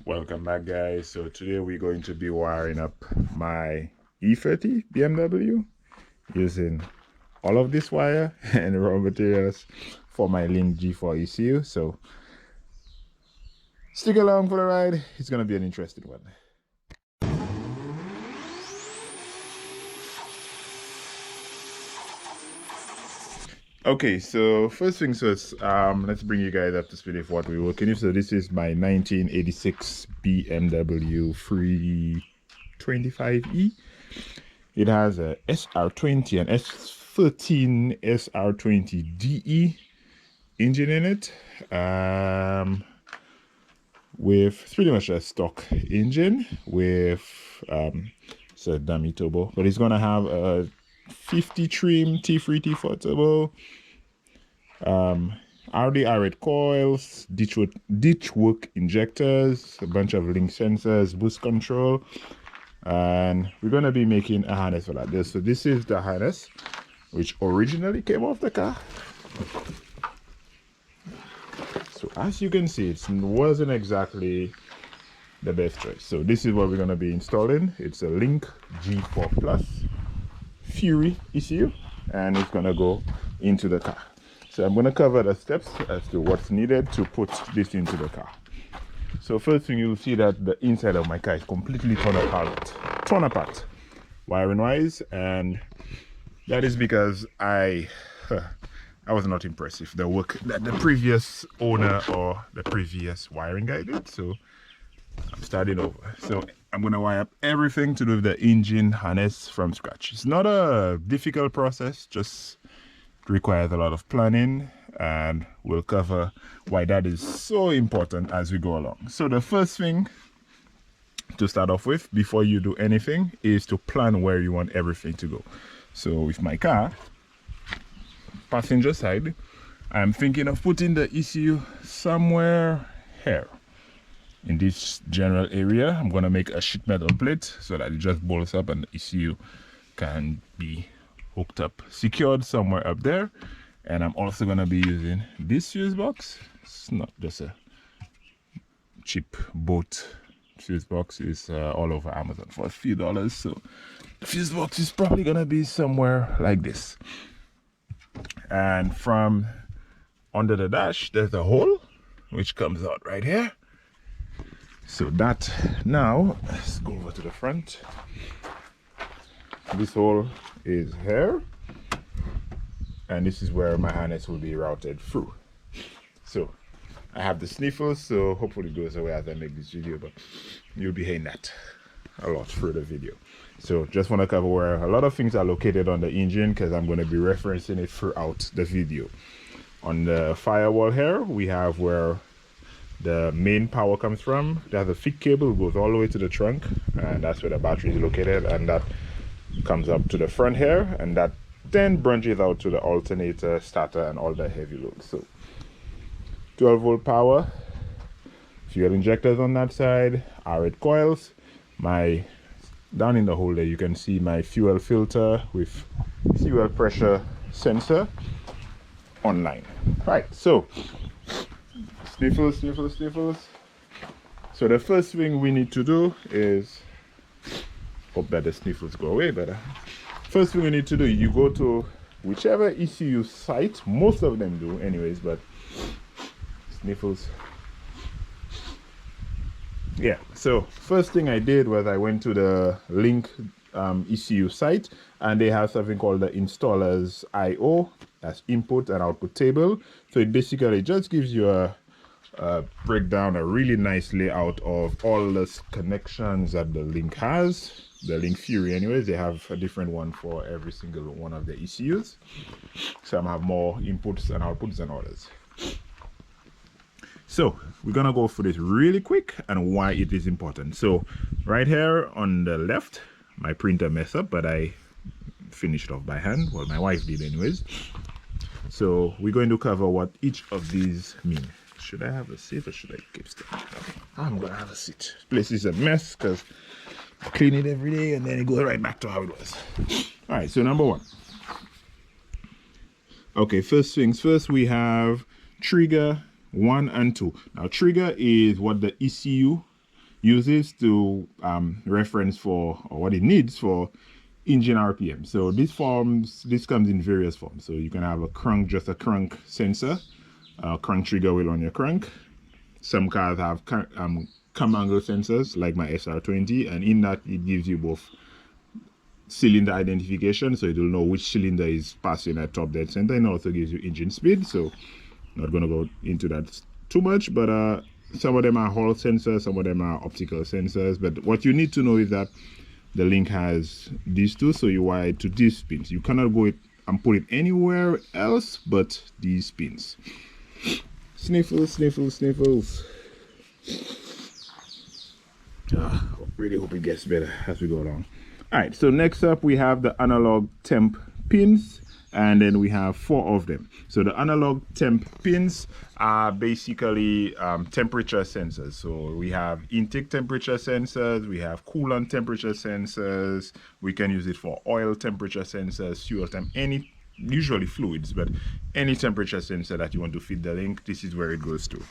Welcome back, guys. So today we're going to be wiring up my E30 BMW using all of this wire and raw materials for my Link G4 ECU. So stick along for the ride. It's going to be an interesting one. Okay, so first things first, let's bring you guys up to speed of what we're working with. So this is my 1986 BMW 325e. It has a SR20 and S13 SR20DE engine in it, with pretty much a stock engine with it's a dummy turbo, but it's gonna have a 50 trim T3 T4 turbo, RD coils, ditch work injectors, a bunch of link sensors, boost control, and we're going to be making a harness for that. So this is the harness which originally came off the car. So as you can see, it wasn't exactly the best choice. So this is what we're going to be installing. It's a Link G4 Plus Fury ECU, and it's going to go into the car. So I'm going to cover the steps as to what's needed to put this into the car. So first thing, you'll see that the inside of my car is completely torn apart wiring wise, and that is because I was not impressed with the work that the previous owner or the previous wiring guy did. So I'm starting over. So I'm going to wire up everything to do with the engine harness from scratch. It's not a difficult process, just requires a lot of planning, and we'll cover why that is so important as we go along. So the first thing to start off with before you do anything is to plan where you want everything to go. So with my car, passenger side, I'm thinking of putting the ECU somewhere here in this general area. I'm going to make a sheet metal plate so that it just bolts up and the ECU can be hooked up, secured somewhere up there. And I'm also going to be using this fuse box. It's not just a cheap boat fuse box. It's all over Amazon for a few dollars. So the fuse box is probably going to be somewhere like this. And from under the dash, there's a hole which comes out right here. So that, now let's go over to the front. This hole is here, and this is where my harness will be routed through. So I have the sniffles, so hopefully it goes away as I make this video, but you'll be hearing that a lot through the video. So just want to cover where a lot of things are located on the engine, because I'm going to be referencing it throughout the video. On the firewall here, we have where the main power comes from. There's a thick cable, goes all the way to the trunk, and that's where the battery is located, and that comes up to the front here, and that then branches out to the alternator, starter, and all the heavy loads. So 12 volt power, fuel injectors on that side, RD coils. My down in the hole there you can see my fuel filter with fuel pressure sensor online. Right, so sniffles. So the first thing we need to do is, hope that the sniffles go away better. First thing we need to do, you go to whichever ECU site, most of them do anyways, but sniffles. Yeah, so first thing I did was I went to the Link ECU site, and they have something called the installers IO, that's input and output table. So it basically just gives you a breakdown, a really nice layout of all the connections that the Link has. The Link Fury anyways, they have a different one for every single one of the ECUs. Some have more inputs and outputs than others. So we're gonna go through this really quick and why it is important. So right here on the left, my printer messed up, but I finished off by hand. Well, my wife did anyways. So we're going to cover what each of these mean. Should I have a seat or should I keep standing? Okay, I'm gonna have a seat. This place is a mess because I clean it every day and then it goes right back to how it was. All right, so number one. Okay, first things first, we have trigger 1 and 2. Now trigger is what the ECU uses to reference for, or what it needs for, engine RPM. So this comes in various forms. So you can have a crank, just a crank sensor, crank trigger wheel on your crank. Some cars have cam angle sensors like my SR20, and in that it gives you both cylinder identification, so it will know which cylinder is passing at top dead center, and also gives you engine speed. So not going to go into that too much, but some of them are Hall sensors, some of them are optical sensors. But what you need to know is that the Link has these two, so you wire it to these pins. You cannot go and put it anywhere else but these pins. Sniffles, sniffles, sniffles. Really hope it gets better as we go along. All right, so next up we have the analog temp pins, and then we have 4 of them. So the analog temp pins are basically temperature sensors. So we have intake temperature sensors, we have coolant temperature sensors, we can use it for oil temperature sensors, fuel temp, any, usually fluids, but any temperature sensor that you want to feed the Link, this is where it goes to.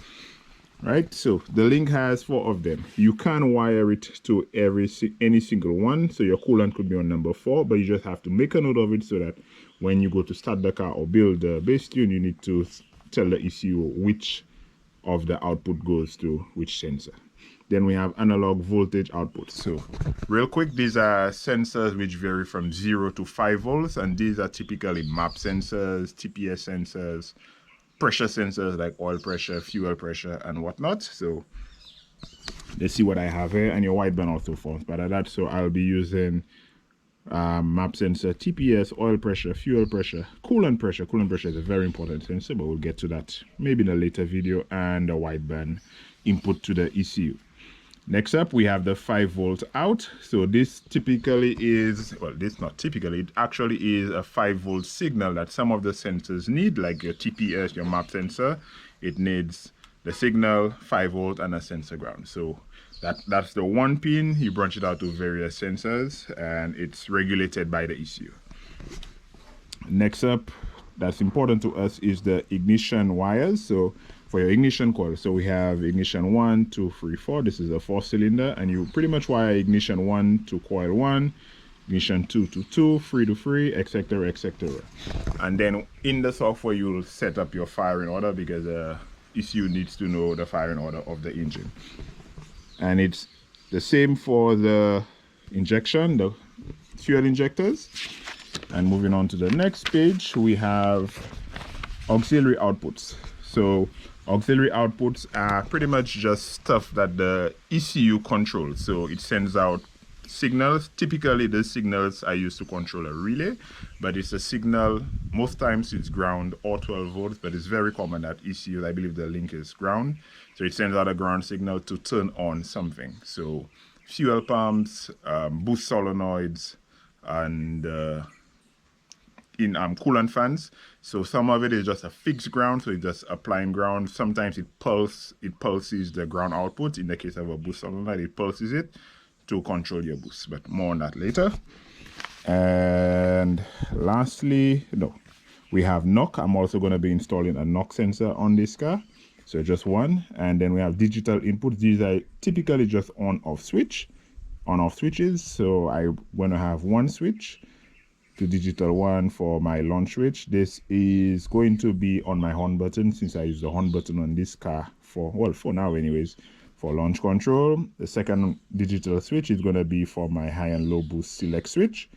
Right, so the Link has 4 of them. You can wire it to any single one, so your coolant could be on number 4, but you just have to make a note of it so that when you go to start the car or build the base tune, you need to tell the ECU which of the output goes to which sensor. Then we have analog voltage output. So real quick, these are sensors which vary from 0 to 5 volts, and these are typically map sensors, TPS sensors, pressure sensors like oil pressure, fuel pressure, and whatnot. So let's see what I have here, and your wideband also forms part of that. So I'll be using map sensor, TPS, oil pressure, fuel pressure, coolant pressure. Coolant pressure is a very important sensor, but we'll get to that maybe in a later video, and the wideband input to the ECU. Next up, we have the 5 volt out. So this typically is, well, this not typically, it actually is a 5 volt signal that some of the sensors need, like your TPS, your map sensor. It needs the signal, 5 volt, and a sensor ground. So that's the one pin. You branch it out to various sensors, and it's regulated by the ECU. Next up, that's important to us, is the ignition wires. So for your ignition coil, so we have ignition 1, 2, 3, 4. This is a 4-cylinder, and you pretty much wire ignition 1 to coil 1, ignition 2 to 2, 3 to 3, etc., etc. And then in the software, you'll set up your firing order, because ECU needs to know the firing order of the engine. And it's the same for the injection, the fuel injectors. And moving on to the next page, we have auxiliary outputs. So auxiliary outputs are pretty much just stuff that the ECU controls. So it sends out signals. Typically the signals are used to control a relay, but it's a signal, most times it's ground or 12 volts, but it's very common that ECU, I believe the Link is ground. So it sends out a ground signal to turn on something. So fuel pumps, boost solenoids, and in coolant fans. So some of it is just a fixed ground, so it's just applying ground. Sometimes it pulses the ground output. In the case of a boost solenoid, it pulses it to control your boost, but more on that later. And lastly, we have knock. I'm also going to be installing a knock sensor on this car, so just one. And then we have digital inputs. These are typically just on-off switches. So I'm going to have one switch, the digital one for my launch switch. This is going to be on my horn button, since I use the horn button on this car for now anyways, for launch control. The second digital switch is going to be for my high and low boost select switch.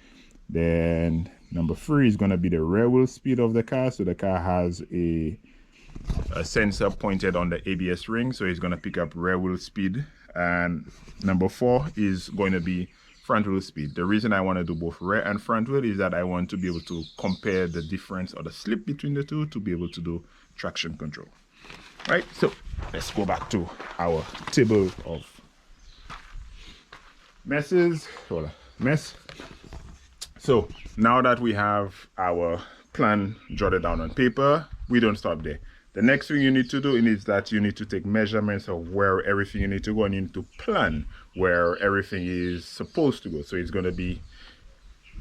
Then number 3 is going to be the rear wheel speed of the car. So the car has a sensor pointed on the ABS ring, so it's going to pick up rear wheel speed. And number 4 is going to be front wheel speed. The reason I want to do both rear and front wheel is that I want to be able to compare the difference or the slip between the two to be able to do traction control. Right, so let's go back to our table of messes. Mess. So now that we have our plan jotted down on paper, we don't stop there. The next thing you need to do is that you need to take measurements of where everything you need to go, and you need to plan where everything is supposed to go. So you're going to be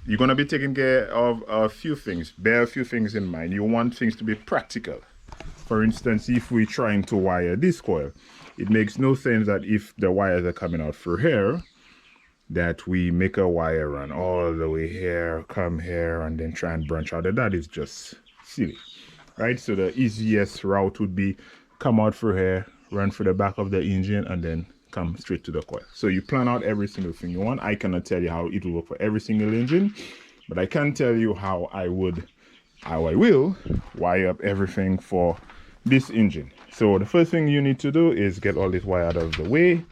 taking care of a few things. Bear a few things in mind. You want things to be practical. For instance, if we're trying to wire this coil, it makes no sense that if the wires are coming out through here, that we make a wire run all the way here, come here, and then try and branch out. That is just silly, right? So the easiest route would be come out through here, run through the back of the engine, and then come straight to the coil. So you plan out every single thing you want. I cannot tell you how it will work for every single engine, but I can tell you how I will wire up everything for this engine. So the first thing you need to do is get all this wire out of the way,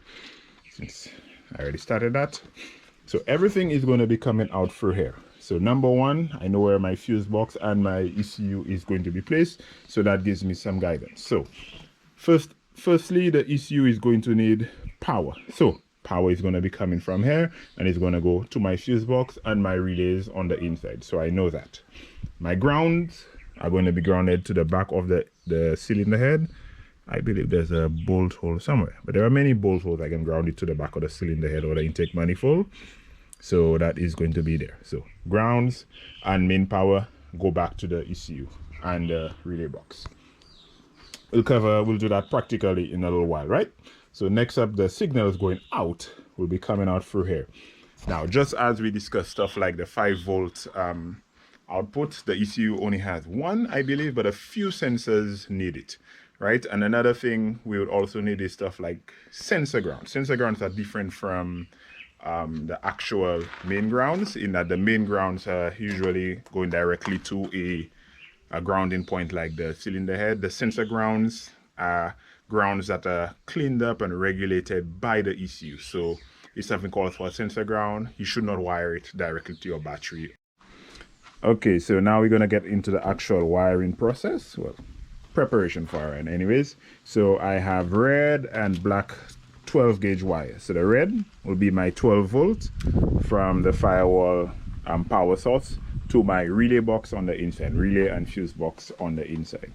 since I already started that. So everything is going to be coming out through here. So number one, I know where my fuse box and my ECU is going to be placed, so that gives me some guidance. So firstly, the ECU is going to need power. So power is going to be coming from here, and it's going to go to my fuse box and my relays on the inside. So I know that. My grounds are going to be grounded to the back of the cylinder head. I believe there's a bolt hole somewhere, but there are many bolt holes. I can ground it to the back of the cylinder head or the intake manifold. So that is going to be there. So grounds and main power go back to the ECU and the relay box. We'll do that practically in a little while, right? So next up, the signals going out will be coming out through here. Now, just as we discussed stuff like the 5-volt output, the ECU only has one, I believe, but a few sensors need it, right? And another thing we would also need is stuff like sensor grounds. Sensor grounds are different from the actual main grounds, in that the main grounds are usually going directly to a grounding point like the cylinder head. The sensor grounds are grounds that are cleaned up and regulated by the ECU. So if something calls for a sensor ground, you should not wire it directly to your battery. Okay, so now we're going to get into the actual wiring process. Well, preparation for it anyways. So I have red and black 12 gauge wire. So the red will be my 12 volt from the firewall power source to my relay box on the inside, relay and fuse box on the inside.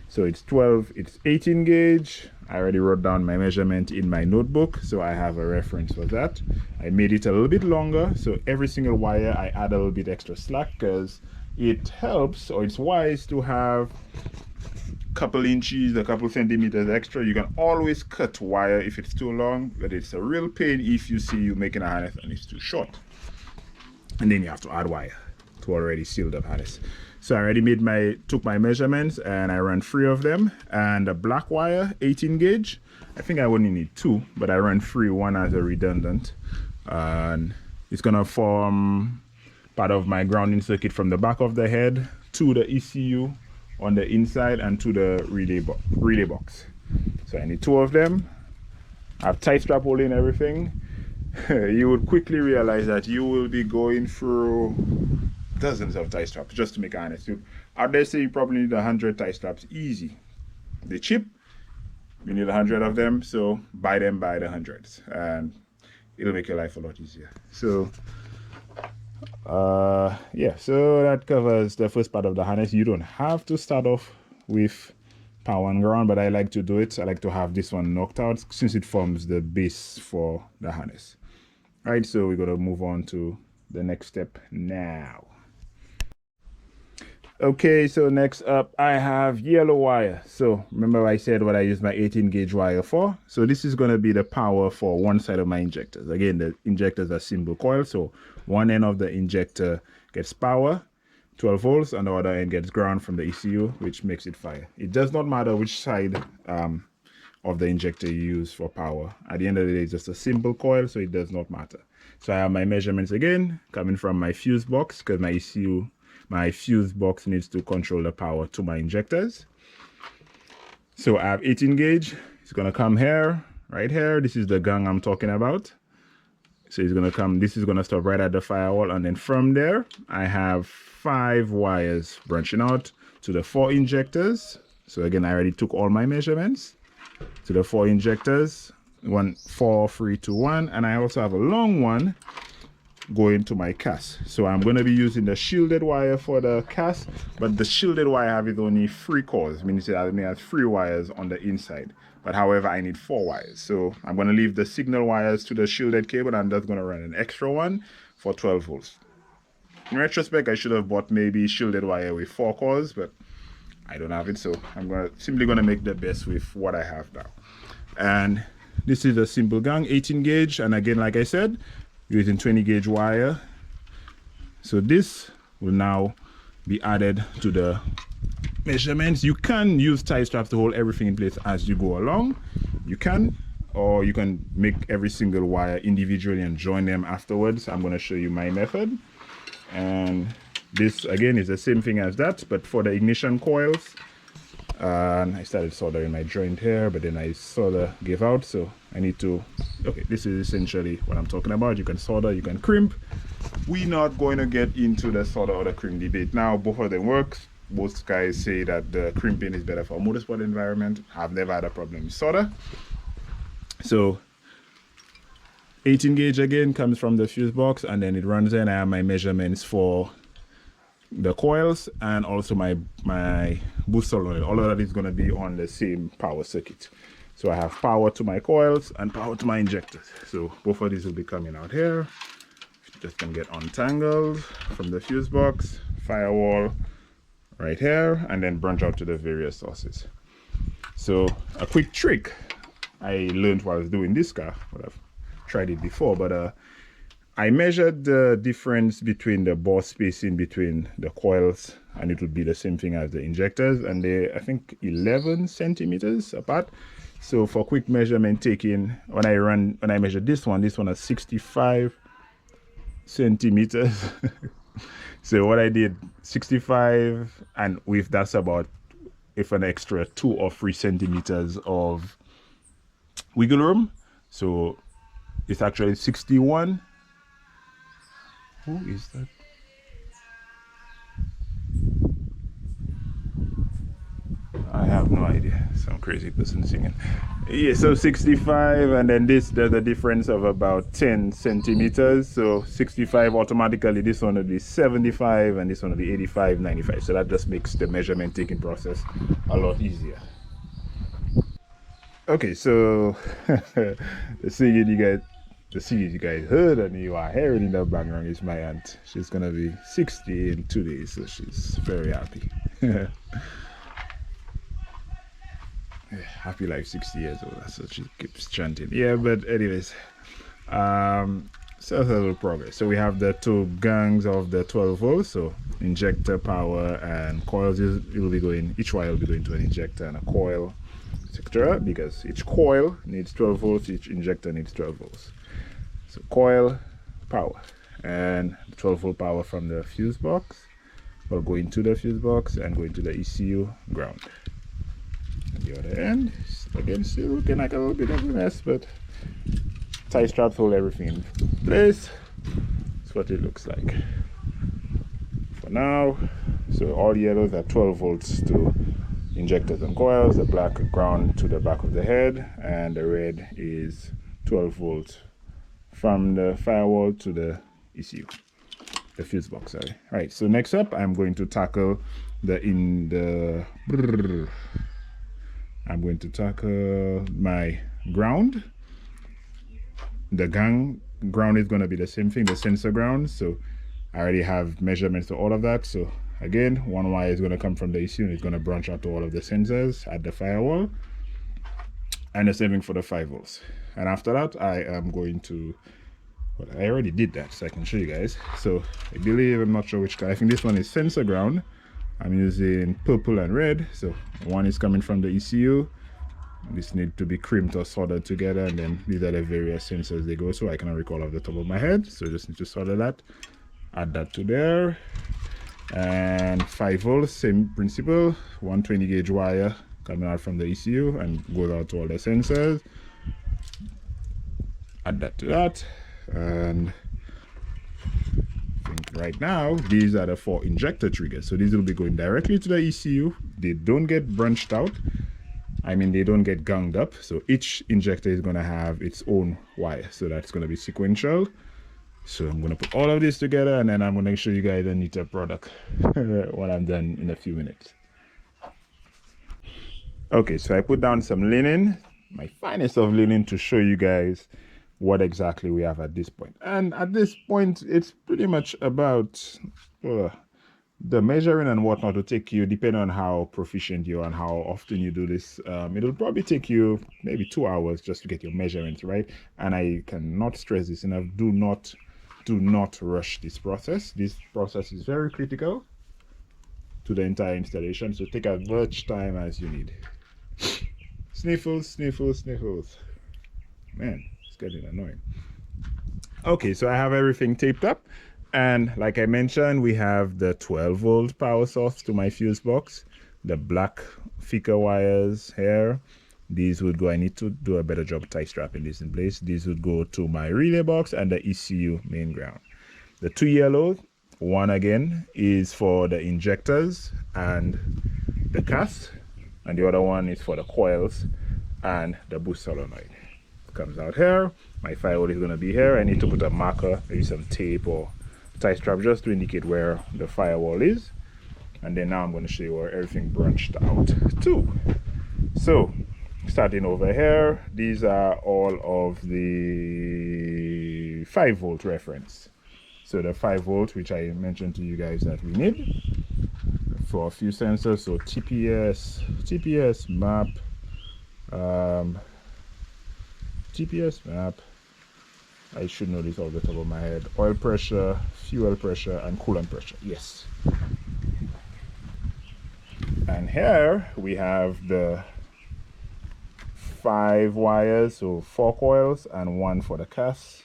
So it's 12, it's 18 gauge. I already wrote down my measurement in my notebook, so I have a reference for that. I made it a little bit longer, so every single wire I add a little bit extra slack, because it helps, or it's wise to have a couple inches, a couple centimeters extra. You can always cut wire if it's too long, but it's a real pain if you see you making a harness and it's too short. And then you have to add wire to already sealed up harness. So I already took my measurements and I ran 3 of them. And the black wire, 18 gauge, I think I only need 2, but I ran 3, one as a redundant. And it's gonna form part of my grounding circuit from the back of the head to the ECU on the inside and to the relay box. So I need 2 of them. I have tie strap holding everything. You would quickly realize that you will be going through dozens of tie straps just to make a harness. Out there say you probably need 100 tie straps, easy. They're cheap, you need 100 of them, so buy them by the hundreds and it'll make your life a lot easier. So yeah, so that covers the first part of the harness. You don't have to start off with power and ground, but I like to do it. I like to have this one knocked out since it forms the base for the harness. Right, so we're gonna move on to the next step now. Okay, so next up I have yellow wire. So remember I said what I used my 18 gauge wire for. So this is going to be the power for one side of my injectors. Again, the injectors are single coil, so one end of the injector gets power, 12 volts, and the other end gets ground from the ECU, which makes it fire. It does not matter which side of the injector you use for power. At the end of the day, it's just a simple coil, so it does not matter. So I have my measurements again coming from my fuse box, because my fuse box needs to control the power to my injectors. So I have 18 gauge. It's gonna come here, right here. This is the gang I'm talking about. So it's gonna come, this is gonna stop right at the firewall, and then from there I have 5 wires branching out to the 4 injectors. So again, I already took all my measurements to the 4 injectors, 1, 4, 3, 2, 1, and I also have a long one going to my CAS. So I'm going to be using the shielded wire for the CAS, but the shielded wire I have is only 3 cores, meaning that I only have 3 wires on the inside. But however, I need 4 wires. So I'm going to leave the signal wires to the shielded cable, and I'm just going to run an extra one for 12 volts. In retrospect, I should have bought maybe shielded wire with 4 cores, but I don't have it, so I'm simply going to make the best with what I have now. And this is a simple gang, 18 gauge, and again, like I said, using 20 gauge wire. So this will now be added to the measurements. You can use tie straps to hold everything in place as you go along. You can, or you can make every single wire individually and join them afterwards. I'm going to show you my method. And this again is the same thing as that, but for the ignition coils. And I started soldering my joint here, but then I solder gave out, so I need to, okay, this is essentially what I'm talking about. You can solder, you can crimp. We're not going to get into the solder or the crimp debate now. Both of them works. Most guys say that the crimping is better for a motorsport environment. I've never had a problem with solder. So 18 gauge again comes from the fuse box, and then it runs in. I have my measurements for the coils and also my boost solenoid. All of that is going to be on the same power circuit. So I have power to my coils and power to my injectors. So both of these will be coming out here. Just can get untangled from the fuse box, firewall right here, and then branch out to the various sources. So a quick trick I learned while I was doing this car, but I've tried it before, but I measured the difference between the bore spacing between the coils, and it would be the same thing as the injectors, and they, I think, 11 centimeters apart. So for quick measurement taking, when I measured this one has 65 centimeters. So what I did, 65, and with that's about, if an extra 2 or 3 centimeters of wiggle room. So it's actually 61. Who is that? I have no idea. Some crazy person singing. Yeah, so 65, and then there's a difference of about 10 centimeters. So 65 automatically, this one will be 75, and this one will be 85, 95. So that just makes the measurement taking process a lot easier. Okay, so the singing you guys heard and you are hearing in the background is my aunt. She's gonna be 60 in 2 days, so she's very happy. Happy life, 60 years old. That's what she keeps chanting. Yeah, but anyways, so that's a little progress. So we have the 2 gangs of the 12 volts. So injector, power, and coils. It will be going. Each wire will be going to an injector and a coil, etc. Because each coil needs 12 volts. Each injector needs 12 volts. So coil, power, and 12 volt power from the fuse box will go into the fuse box and go into the ECU ground. And the other end, again, still looking like a little bit of a mess, but tie straps hold everything in place. That's what it looks like for now. So all yellows are 12 volts to injectors and coils, the black ground to the back of the head, and the red is 12 volts from the firewall to the ECU, the fuse box, sorry. All right, so next up, I'm going to tackle I'm going to tackle my ground. The gang ground is going to be the same thing, the sensor ground. So I already have measurements to all of that. So again, one wire is going to come from the ECU and it's going to branch out to all of the sensors at the firewall. And the same thing for the 5 volts. And after that, I am going to, well, I already did that, so I can show you guys. So I believe, I'm not sure which color. I think this one is sensor ground. I'm using purple and red. So one is coming from the ECU. This needs to be crimped or soldered together, and then these are the various sensors they go. So I cannot recall off the top of my head. So just need to solder that. Add that to there. And 5 volts, same principle. 120 gauge wire coming out from the ECU and goes out to all the sensors. Add that to that, and I think right now these are the 4 injector triggers. So these will be going directly to the ECU. They don't get branched out. I mean, they don't get ganged up. So each injector is going to have its own wire. So that's going to be sequential. So I'm going to put all of this together, and then I'm going to show you guys the neater product when I'm done in a few minutes. Okay, so I put down some linen, my finest of linen, to show you guys what exactly we have at this point. And at this point, it's pretty much about The measuring and whatnot will take you, depending on how proficient you are and how often you do this, it'll probably take you maybe 2 hours just to get your measurements right. And I cannot stress this enough: do not rush this process. This process is very critical to the entire installation, so take as much time as you need. Sniffles, sniffles, sniffles. Man, it's getting annoying. Okay, so I have everything taped up, and like I mentioned, we have the 12-volt power source to my fuse box, the black thicker wires here. These would go, I need to do a better job tight strapping this in place. These would go to my relay box and the ECU main ground. The 2 yellow, one again is for the injectors and the cast, and the other one is for the coils and the boost solenoid. Comes out here. My firewall is going to be here. I need to put a marker, maybe some tape or tie strap, just to indicate where the firewall is. And then now I'm going to show you where everything branched out to. So starting over here, these are all of the 5-volt reference. So the 5-volt, which I mentioned to you guys that we need for a few sensors. So TPS map, TPS map, I should know this off the top of my head. Oil pressure, fuel pressure, and coolant pressure. Yes. And here we have the 5 wires, so 4 coils and 1 for the cast.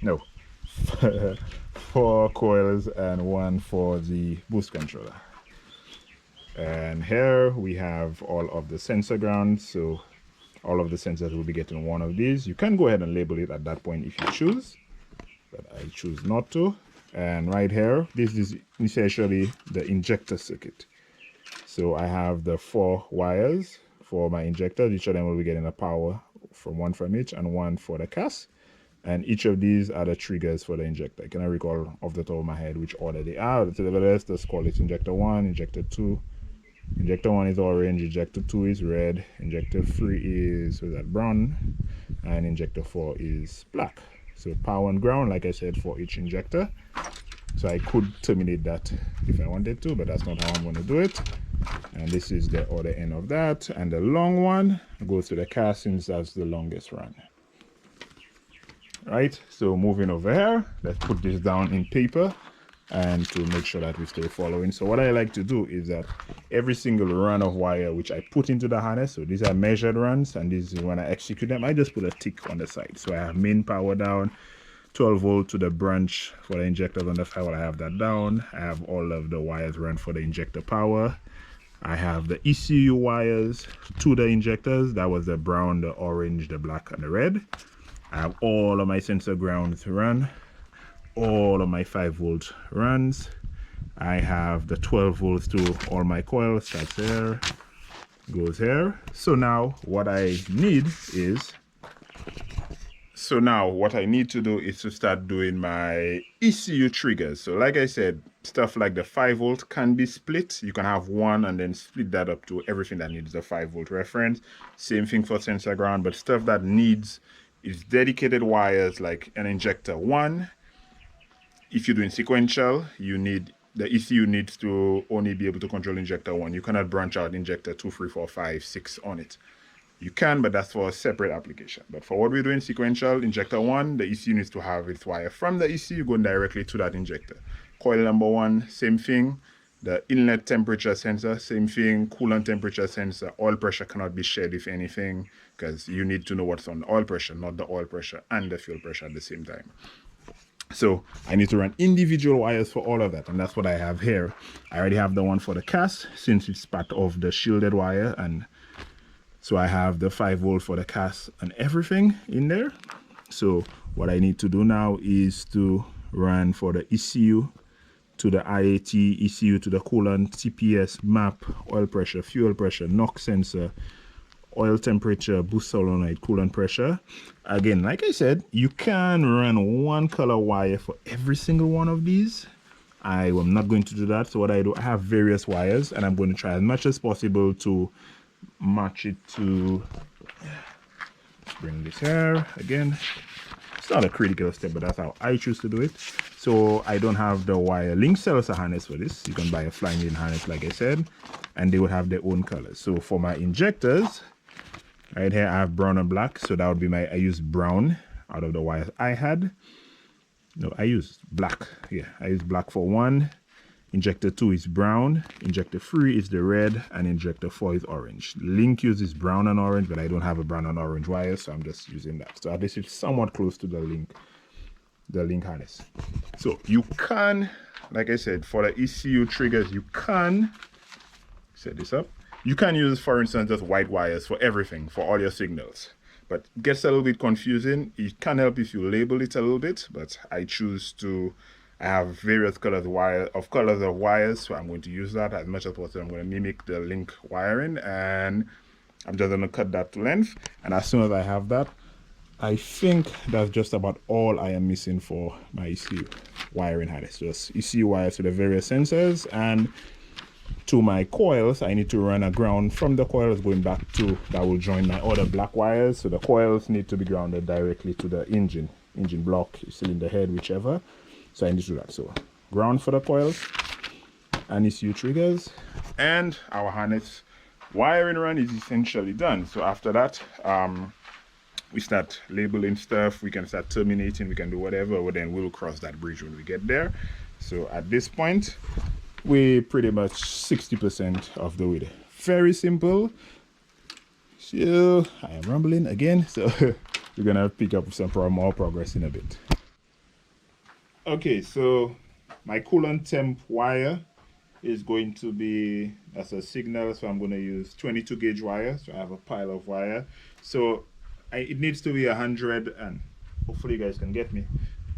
No, 4 coils and 1 for the boost controller. And here we have all of the sensor grounds, so all of the sensors will be getting one of these. You can go ahead and label it at that point if you choose, but I choose not to. And right here, this is essentially the injector circuit. So I have the 4 wires for my injectors. Each of them will be getting a power from 1 from each and 1 for the cast. And each of these are the triggers for the injector. I cannot recall off the top of my head which order they are. Let's call it injector 1, injector 2. Injector 1 is orange, injector 2 is red, injector 3 is brown, and injector 4 is black. So power and ground, like I said, for each injector. So I could terminate that if I wanted to, but that's not how I'm going to do it. And this is the other end of that. And the long one goes to the cast, since that's the longest run. Right, so moving over here, let's put this down in paper and to make sure that we stay following. So what I like to do is that every single run of wire which I put into the harness, so these are measured runs, and this is when I execute them, I just put a tick on the side. So I have main power down, 12 volt to the branch for the injectors on the firewall. I have that down. I have all of the wires run for the injector power. I have the ECU wires to the injectors. That was the brown, the orange, the black, and the red. I have all of my sensor grounds run, all of my 5-volt runs. I have the 12 volts to all my coils. That's there, goes here. So now what I need to do is to start doing my ECU triggers. So like I said, stuff like the 5-volt can be split. You can have one and then split that up to everything that needs a 5-volt reference. Same thing for sensor ground, but stuff that needs is dedicated wires, like an injector 1. If you're doing sequential, you need the ECU needs to only be able to control injector 1. You cannot branch out injector 2, 3, 4, 5, 6 on it. You can, but that's for a separate application. But for what we're doing sequential, injector 1, the ECU needs to have its wire from the ECU going directly to that injector. Coil number 1, same thing. The inlet temperature sensor, same thing. Coolant temperature sensor. Oil pressure cannot be shared, if anything, because you need to know what's on the oil pressure, not the oil pressure and the fuel pressure at the same time. So I need to run individual wires for all of that, and that's what I have here. I already have the one for the cast, since it's part of the shielded wire, and so I have the 5-volt for the cast and everything in there. So what I need to do now is to run for the ECU to the IAT, ECU to the coolant, TPS, map, oil pressure, fuel pressure, NOx sensor, oil temperature, boost solenoid, coolant pressure. Again, like I said, you can run one color wire for every single one of these. I am not going to do that. So what I do, I have various wires, and I'm going to try as much as possible to match it to, let's bring this here again, It's not a critical step, but that's how I choose to do it. So I don't have the wire link cells harness for this. You can buy a flying in harness, like I said, and they would have their own colors. So for my injectors, right here I have brown and black. So that would be I use brown out of the wires I had. No, I use black. Yeah, I use black for one. Injector 2 is brown, injector 3 is the red, and injector 4 is orange. Link uses brown and orange, but I don't have a brown and orange wire, so I'm just using that. So this is somewhat close to the link harness. So you can, like I said, for the ECU triggers, you can set this up. You can use, for instance, just white wires for everything, for all your signals. But it gets a little bit confusing. It can help if you label it a little bit, but I choose to. I have various colors of wires, so I'm going to use that as much as possible. I'm going to mimic the link wiring, and I'm just going to cut that to length. And as soon as I have that, I think that's just about all I am missing for my ECU wiring harness. Just ECU wires to the various sensors, and to my coils, I need to run a ground from the coils going back to that will join my other black wires. So the coils need to be grounded directly to the engine block, cylinder head, whichever. So I need to do that. So ground for the coils and ECU triggers, and our harness wiring run is essentially done. So after that, we start labeling stuff. We can start terminating. We can do whatever, but then we'll cross that bridge when we get there. So at this point, we're pretty much 60% of the way there. Very simple. So I am rambling again. So we're gonna pick up some more progress in a bit. Okay, so my coolant temp wire is going to be, that's a signal, so I'm going to use 22 gauge wire. So I have a pile of wire. So it needs to be 100, and hopefully you guys can get me.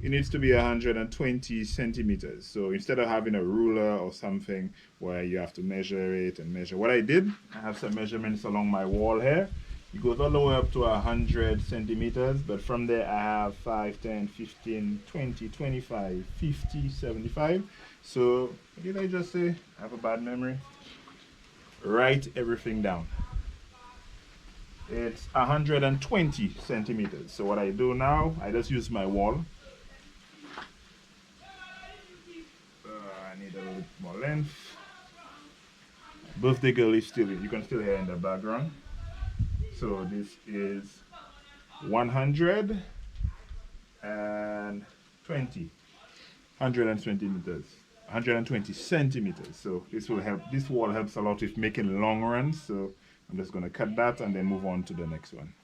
It needs to be 120 centimeters. So instead of having a ruler or something where you have to measure it and measure, what I did, I have some measurements along my wall here. It goes all the way up to 100 centimeters, but from there I have 5, 10, 15, 20, 25, 50, 75. So what did I just say? I have a bad memory. Write everything down. It's 120 centimeters. So what I do now, I just use my wall. I need a little bit more length. Birthday girl is still, you can still hear in the background. So this is 120 meters, 120 centimeters. So this will help. This wall helps a lot with making long runs. So I'm just going to cut that and then move on to the next one.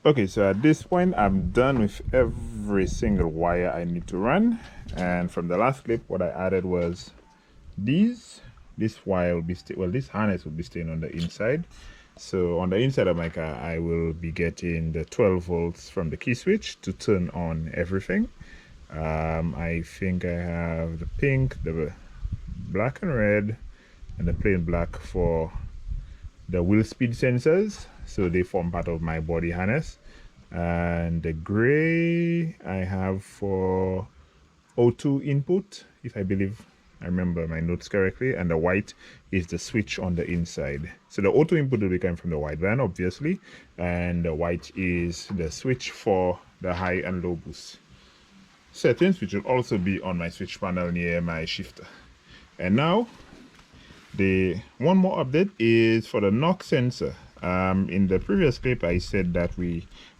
Okay, so at this point, I'm done with every single wire I need to run. And from the last clip, what I added was this wire will be this harness will be staying on the inside. So on the inside of my car, I will be getting the 12 volts from the key switch to turn on everything. I think I have the pink, the black and red, and the plain black for the wheel speed sensors. So they form part of my body harness. And the gray I have for O2 input, if I remember my notes correctly, and the white is the switch on the inside. So the auto input will be coming from the white van, obviously, and the white is the switch for the high and low boost settings, which will also be on my switch panel near my shifter. And now the one more update is for the knock sensor. In the previous clip I said that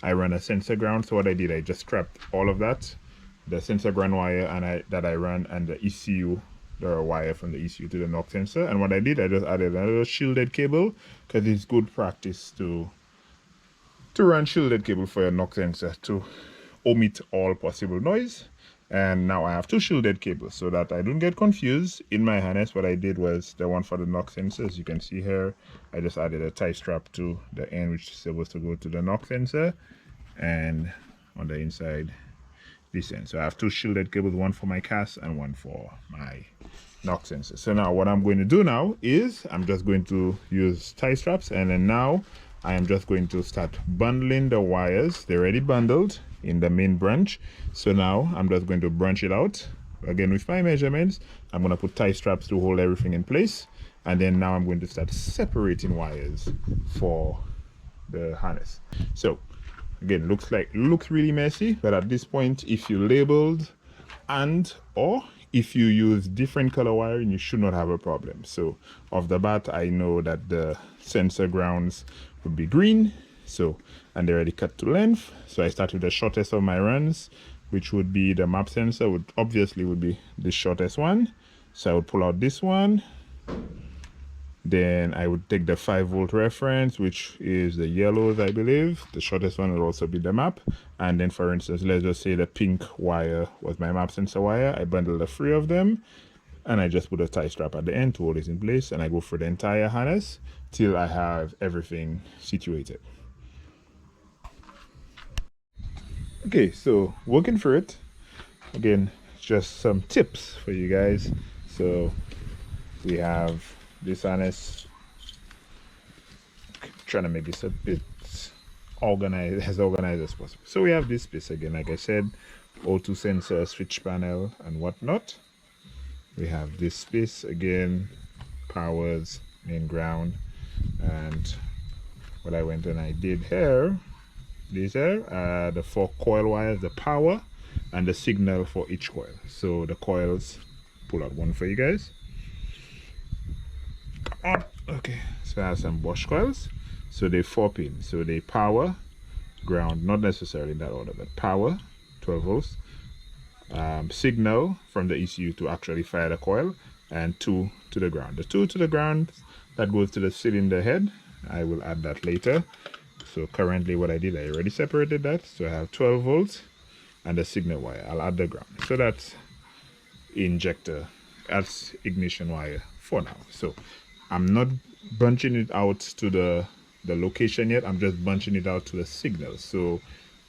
I run a sensor ground. So what I did, I just scrapped all of that, the sensor ground wire that I ran, and the ECU, the wire from the ECU to the knock sensor. And what I did, I just added another shielded cable, because it's good practice to run shielded cable for your knock sensor to omit all possible noise. And now I have two shielded cables so that I don't get confused. In my harness, what I did was the one for the knock sensor. As you can see here, I just added a tie strap to the end, which is supposed to go to the knock sensor, and on the inside this end. So I have two shielded cables, one for my CAS and one for my knock sensor. So now what I'm going to do now is I'm just going to use tie straps, and then now I am just going to start bundling the wires. They're already bundled in the main branch. So now I'm just going to branch it out again with my measurements. I'm going to put tie straps to hold everything in place, and then now I'm going to start separating wires for the harness. So Again, looks really messy, but at this point, if you labeled or if you use different color wiring, you should not have a problem. So off the bat, I know that the sensor grounds would be green, so, and they're already cut to length. So I start with the shortest of my runs, which would be the map sensor, would be the shortest one. So I would pull out this one. Then I would take the 5-volt reference, which is the yellows, I believe. The shortest one will also be the map. And then, for instance, let's just say the pink wire was my map sensor wire. I bundle the 3 of them, and I just put a tie strap at the end to hold it in place. And I go for the entire harness till I have everything situated. Okay, so working for it. Again, just some tips for you guys. So we have this harness, trying to make this a bit organized as possible. So we have this piece again, like I said, O2 sensor, switch panel, and whatnot. We have this space again, powers, main ground, and what I went and I did here, these are the 4 coil wires, the power and the signal for each coil. So the coils, pull out one for you guys. Okay, so I have some Bosch coils. So they 4 pins. So they power, ground, not necessarily in that order, but power, 12 volts, signal from the ECU to actually fire the coil, and 2 to the ground. The 2 to the ground, that goes to the cylinder head. I will add that later. So currently what I did, I already separated that. So I have 12 volts and the signal wire. I'll add the ground. So that's injector, that's ignition wire for now. So I'm not bunching it out to the location yet. I'm just bunching it out to the signal. So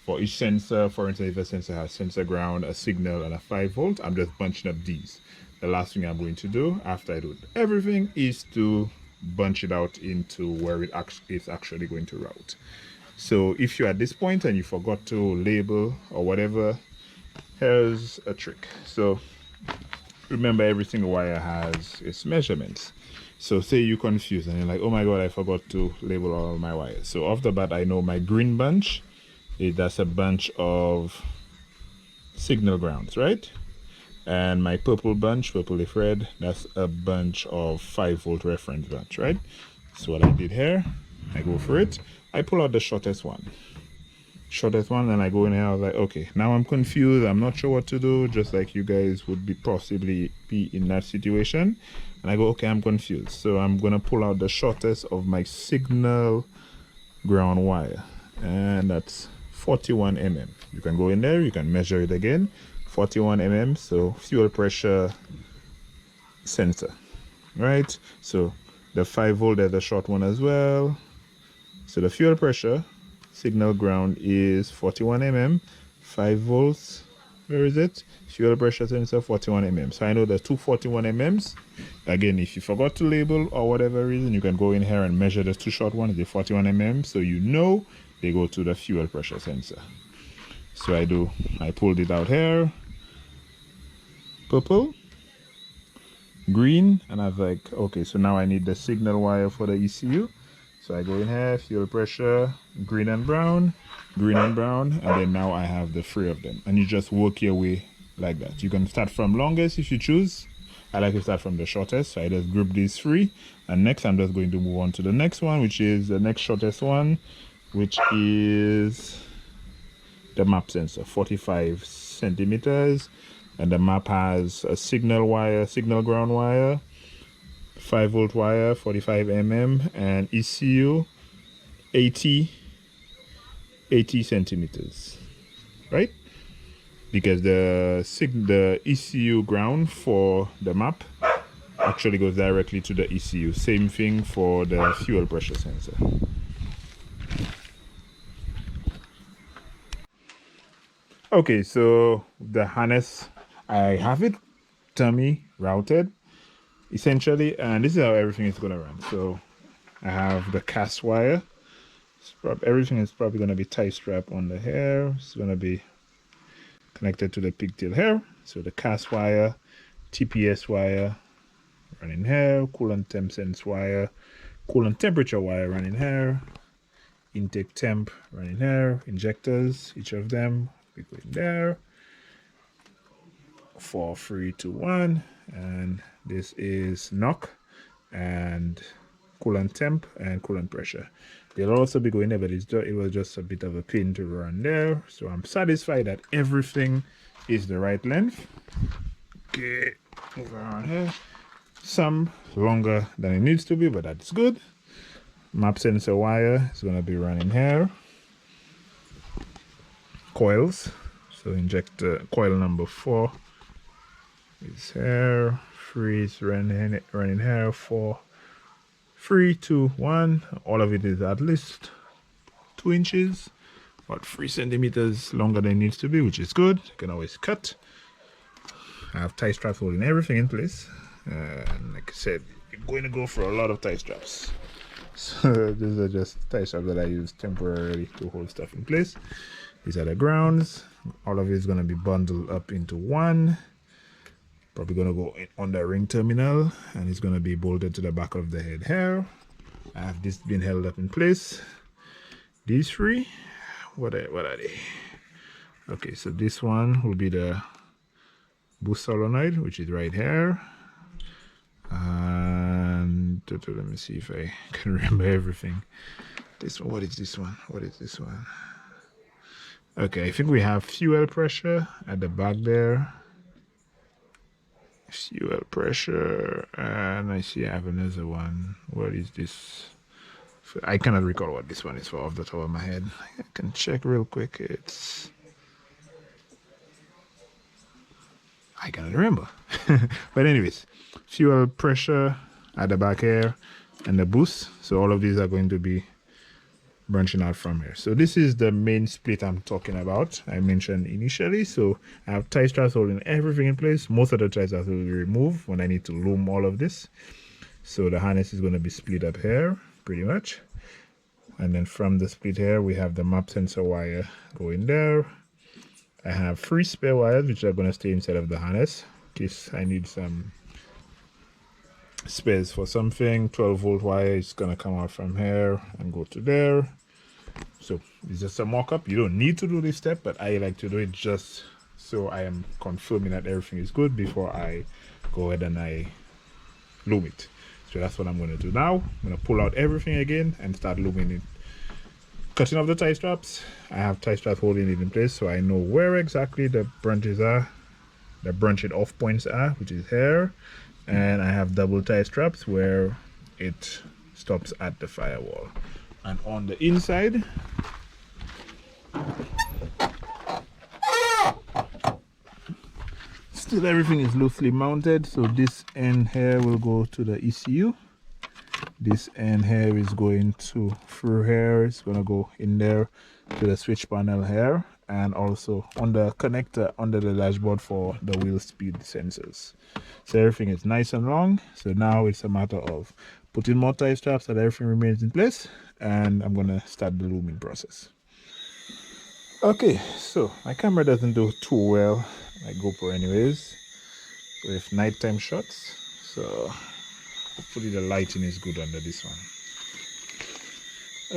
for each sensor, for instance, if a sensor has sensor ground, a signal, and a 5-volt, I'm just bunching up these. The last thing I'm going to do after I do everything is to bunch it out into where it's actually going to route. So if you're at this point and you forgot to label or whatever, here's a trick. So remember, every single wire has its measurements. So say you're confused and you're like, oh my god, I forgot to label all my wires. So off the bat, I know my green bunch, that's a bunch of signal grounds, right? And my purple bunch, purple if red, that's a bunch of 5-volt reference bunch, right? So what I did here, I go for it. I pull out the shortest one, and I go in here. I was like, okay, now I'm confused. I'm not sure what to do, just like you guys would possibly be in that situation. And I go, okay, I'm confused. So I'm gonna pull out the shortest of my signal ground wire, and that's 41 mm. You can go in there, you can measure it again. 41 mm, so fuel pressure sensor, right? So the 5-volt, there's a short one as well. So the fuel pressure signal ground is 41 mm, 5 volts, where is it? Fuel pressure sensor 41 mm. So I know there's 2 41 mm. Again, if you forgot to label or whatever reason, you can go in here and measure the 2 short ones, the 41 mm, so you know they go to the fuel pressure sensor. So I pulled it out here, purple, green, and I was like, okay, so now I need the signal wire for the ECU. So I go in here, fuel pressure, green and brown, and then now I have the 3 of them. And you just work your way like that. You can start from longest if you choose. I like to start from the shortest, so I just group these 3. And next I'm just going to move on to the next one, which is the next shortest one, which is the map sensor, 45 centimeters. And the map has a signal wire, signal ground wire, 5-volt wire, 45 mm, and ECU 80 centimeters, right? Because the ECU ground for the map actually goes directly to the ECU. Same thing for the fuel pressure sensor. Okay, so the harness, I have it dummy routed essentially, and this is how everything is going to run. So I have the cast wire. Everything is probably going to be tie strap on the hair. It's going to be connected to the pigtail hair. So the cast wire, TPS wire running here, coolant temp sense wire, coolant temperature wire running here, intake temp running here, injectors, each of them be going there. 4, 3, 2, 1, and this is knock and coolant temp and coolant pressure. They'll also be going there, but it was just a bit of a pain to run there. So I'm satisfied that everything is the right length. Okay, move around here. Some longer than it needs to be, but that's good. Map sensor wire is going to be running here. Coils, so injector coil number 4 is here. 3 is running here. 4, 3, 2, 1. All of it is at least 2 inches, about 3 centimeters longer than it needs to be, which is good. You can always cut. I have tie straps holding everything in place. And like I said, you're going to go for a lot of tie straps. So these are just tie straps that I use temporarily to hold stuff in place. These are the grounds. All of it is going to be bundled up into one. Probably going to go on the ring terminal, and it's going to be bolted to the back of the head here. I have this been held up in place. These 3, what are they? Okay, so this one will be the boost solenoid, which is right here. And let me see if I can remember everything. This one, what is this one? What is this one? Okay, I think we have fuel pressure at the back there. Fuel pressure, and I see I have another one. What is this? I cannot recall what this one is for off the top of my head. I can check real quick. I cannot remember. But anyways, fuel pressure at the back here and the boost. So all of these are going to be branching out from here. So this is the main split I'm talking about, I mentioned initially. So I have tie straps holding everything in place. Most of the tie straps will be removed when I need to loom all of this. So the harness is going to be split up here pretty much. And then from the split here, we have the map sensor wire going there. I have 3 spare wires which are going to stay inside of the harness in case I need some spares for something. 12-volt wire is going to come out from here and go to there. So it's just a mock-up. You don't need to do this step, but I like to do it just so I am confirming that everything is good before I go ahead and I loom it. So that's what I'm going to do now. I'm going to pull out everything again and start looming it. Cutting off the tie straps. I have tie straps holding it in place, so I know where exactly the branches are, the branching off points are, which is here. And I have double tie straps where it stops at the firewall. And on the inside, still everything is loosely mounted. So this end here will go to the ECU. This end here is going through here. It's going to go in there to the switch panel here, and also on the connector under the dashboard for the wheel speed sensors. So everything is nice and long. So now it's a matter of putting more tie straps so that everything remains in place, and I'm going to start the looming process. Okay, so my camera doesn't do too well, my GoPro anyways, with nighttime shots. So hopefully the lighting is good under this one.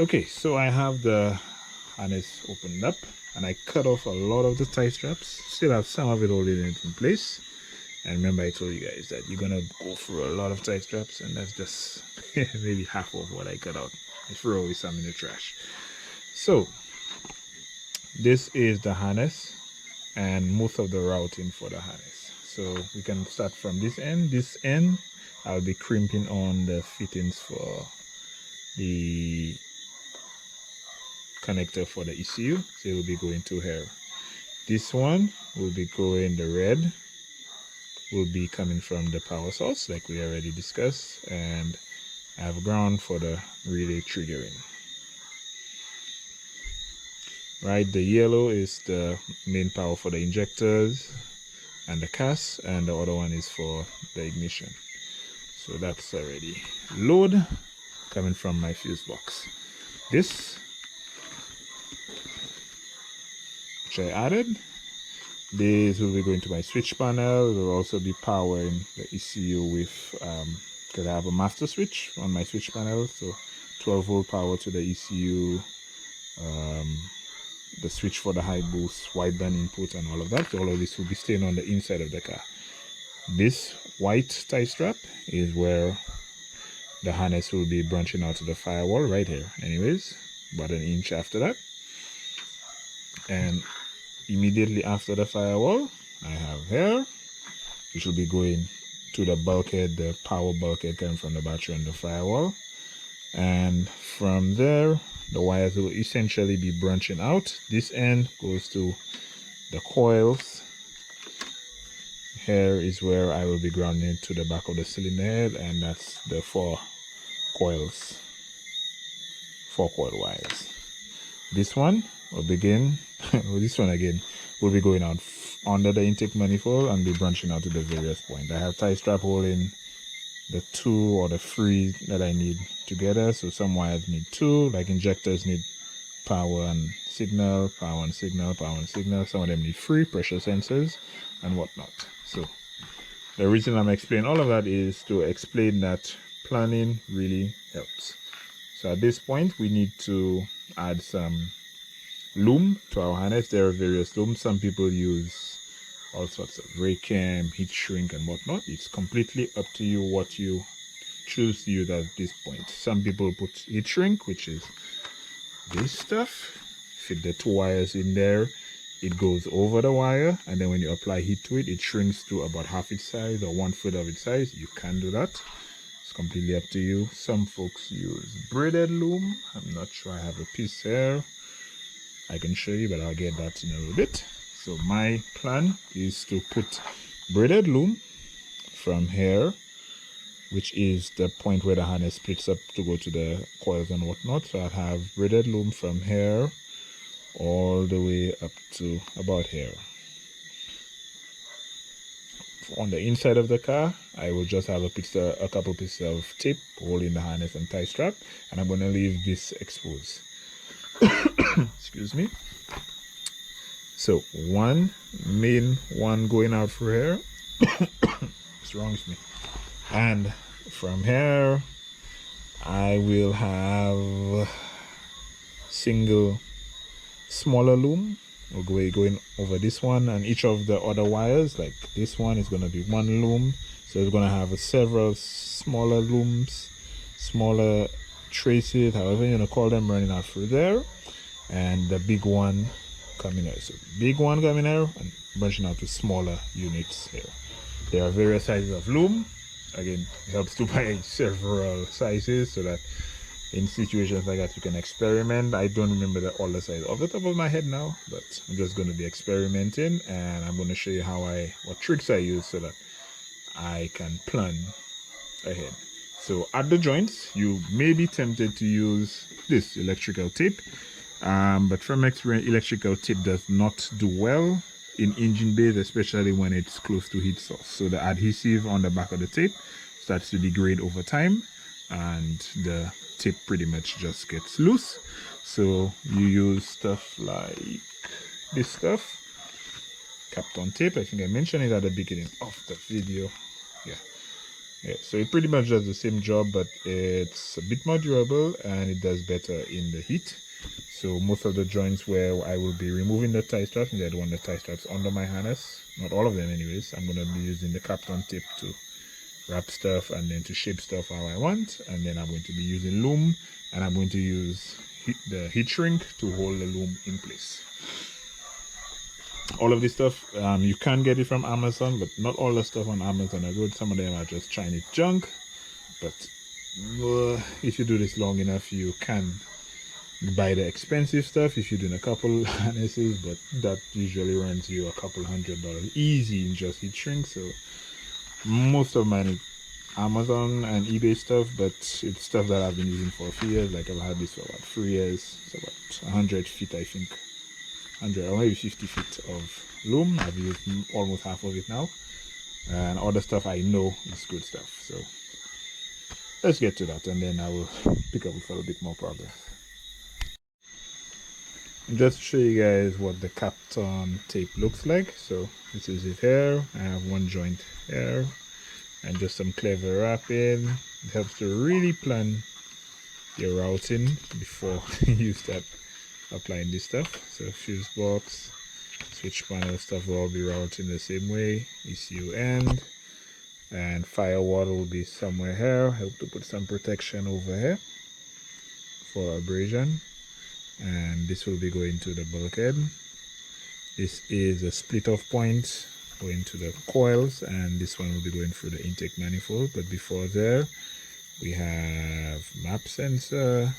Okay, so I have the harness opened up and I cut off a lot of the tie straps. Still have some of it holding it in place. And remember, I told you guys that you're gonna go through a lot of tie straps, and that's just maybe half of what I cut out. I threw away some in the trash. So this is the harness and most of the routing for the harness. So we can start from this end. This end I'll be crimping on the fittings for the connector for the ECU, so it will be going to here. This one will be going, the red will be coming from the power source like we already discussed, and I have ground for the relay triggering. Right, the yellow is the main power for the injectors and the CAS, and the other one is for the ignition. So that's already load coming from my fuse box. This, which I added, this will be going to my switch panel. It will also be powering the ECU with, because I have a master switch on my switch panel, so 12-volt power to the ECU, the switch for the high boost, wideband input, and all of that. So all of this will be staying on the inside of the car. This white tie strap is where the harness will be branching out to the firewall right here. Anyways, about an inch after that. And immediately after the firewall, I have here, which will be going to the bulkhead, the power bulkhead coming from the battery and the firewall. And from there, the wires will essentially be branching out. This end goes to the coils. Here is where I will be grounding to the back of the cylinder head, and that's the four coil wires. This one will begin, this one again will be going out under the intake manifold and be branching out to the various points. I have tie strap holding the 2 or the 3 that I need together. So some wires need 2, like injectors need power and signal, power and signal, power and signal. Some of them need 3 pressure sensors and whatnot. So the reason I'm explaining all of that is to explain that planning really helps. So at this point, we need to add some loom to our harness. There are various looms. Some people use all sorts of rake cam, heat shrink, and whatnot. It's completely up to you what you choose to use at this point. Some people put heat shrink, which is this stuff. Fit the 2 wires in there. It goes over the wire, and then when you apply heat to it, it shrinks to about half its size or 1/4 of its size. You can do that. It's completely up to you. Some folks use braided loom. I'm not sure. I have a piece here I can show you, but I'll get that in a little bit. So my plan is to put braided loom from here, which is the point where the harness splits up to go to the coils and whatnot. So I have braided loom from here all the way up to about here. On the inside of the car, I will just have a couple pieces of tape holding the harness and tie strap, and I'm going to leave this exposed. Excuse me. So one main one going out through here. What's wrong with me? And from here, I will have single smaller loom. We'll go going over this one, and each of the other wires, like this one, is going to be one loom. So it's going to have several smaller looms, smaller traces, however you want to call them, running out through there, and the big one coming out. So big one coming out and branching out to smaller units here. There are various sizes of loom. Again, it helps to buy several sizes so that in situations like that you can experiment. I don't remember all the sizes off the top of my head now, but I'm just going to be experimenting, and I'm going to show you what tricks I use so that I can plan ahead. So at the joints, you may be tempted to use this electrical tape, but from experience, electrical tape does not do well in engine bays, especially when it's close to heat source. So the adhesive on the back of the tape starts to degrade over time, and the tape pretty much just gets loose. So you use stuff like this stuff, Kapton tape. I think I mentioned it at the beginning of the video. Yeah, so it pretty much does the same job, but it's a bit more durable and it does better in the heat. So most of the joints where I will be removing the tie straps, and I don't want the tie straps under my harness, not all of them anyways, I'm going to be using the Kapton tape to wrap stuff and then to shape stuff how I want. And then I'm going to be using loom, and I'm going to use the heat shrink to hold the loom in place. All of this stuff, you can get it from Amazon, but not all the stuff on Amazon are good. Some of them are just Chinese junk, but if you do this long enough, you can buy the expensive stuff if you're doing a couple harnesses, but that usually runs you a couple $100 easy in just heat shrink. So most of mine is Amazon and eBay stuff, but it's stuff that I've been using for a few years. Like I've had this for about 3 years. It's about 100 feet, I think. 100 or maybe 50 feet of loom. I've used almost half of it now, and other stuff I know is good stuff. So let's get to that, and then I will pick up with a little bit more progress. Just to show you guys what the Kapton tape looks like. So this is it here. I have one joint here and just some clever wrapping. It helps to really plan your routing before you start applying this stuff. So fuse box, switch panel stuff will all be routed in the same way. ECU end, and firewall will be somewhere here. Help to put some protection over here for abrasion, and this will be going to the bulkhead. This is a split off point going to the coils, and this one will be going through the intake manifold. But before there, we have map sensor,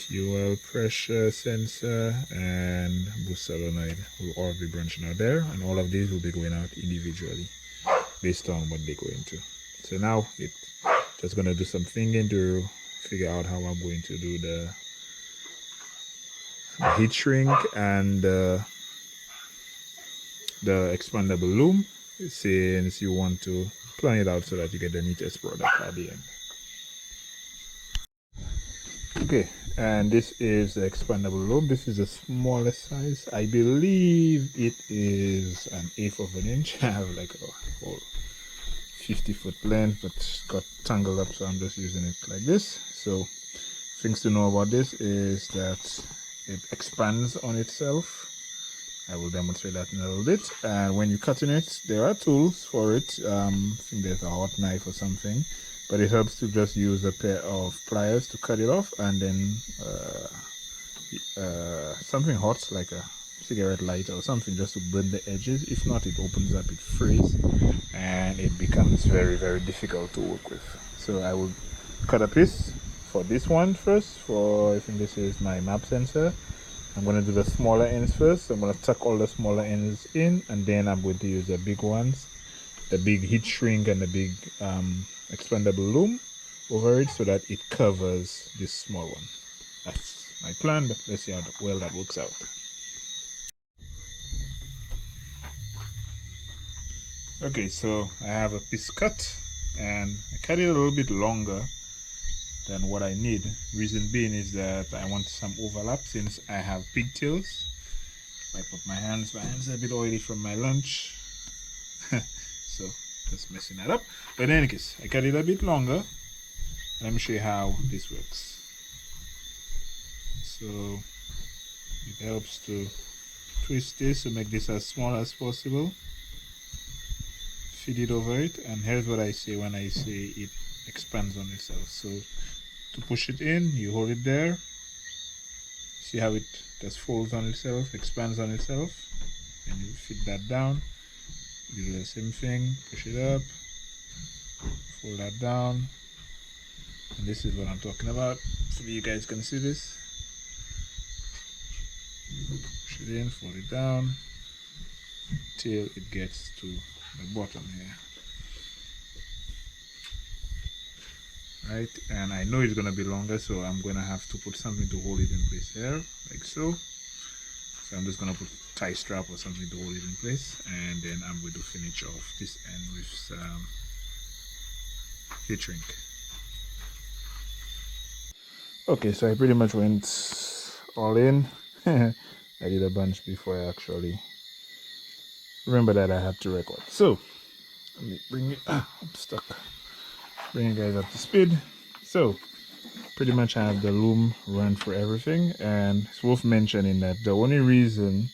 fuel pressure sensor, and boost solenoid will all be branching out there, and all of these will be going out individually based on what they go into. So now it's just going to do some thinking to figure out how I'm going to do the heat shrink and the expandable loom, since you want to plan it out so that you get the neatest product at the end. Okay, and this is the expandable loom. This is the smallest size. I believe it is an 1/8 of an inch. I have like a whole 50-foot length, but got tangled up, so I'm just using it like this. So things to know about this is that it expands on itself. I will demonstrate that in a little bit. And when you're cutting it, there are tools for it. I think there's a hot knife or something, but it helps to just use a pair of pliers to cut it off, and then something hot like a cigarette lighter or something just to burn the edges. If not, it opens up, it freezes, and it becomes very, very difficult to work with. So I will cut a piece for this one first. For, I think this is my map sensor. I'm going to do the smaller ends first. I'm going to tuck all the smaller ends in, and then I'm going to use the big ones, the big heat shrink and the big expandable loom over it, so that it covers this small one. That's my plan, but let's see how well that works out. Okay, so I have a piece cut, and I cut it a little bit longer than what I need. Reason being is that I want some overlap, since I have pigtails. Wipe up my hands are a bit oily from my lunch. So just messing that up. But in any case, I cut it a bit longer. Let me show you how this works. So it helps to twist this to make this as small as possible. Feed it over it, and here's what I say when I say it expands on itself. So to push it in, you hold it there. See how it just folds on itself, expands on itself, and you fit that down. You do the same thing, push it up, fold that down, and this is what I'm talking about. So you guys can see this. Push it in, fold it down, till it gets to the bottom here. Right, and I know it's going to be longer, so I'm going to have to put something to hold it in place here, like so. So I'm just going to put a tie strap or something to hold it in place, and then I'm going to finish off this end with some heat shrink. Okay, so I pretty much went all in. I did a bunch before I actually remember that I had to record. So let me bring it. I'm stuck. Bring you guys up to speed. So pretty much I have the loom run for everything, and it's worth mentioning that the only reason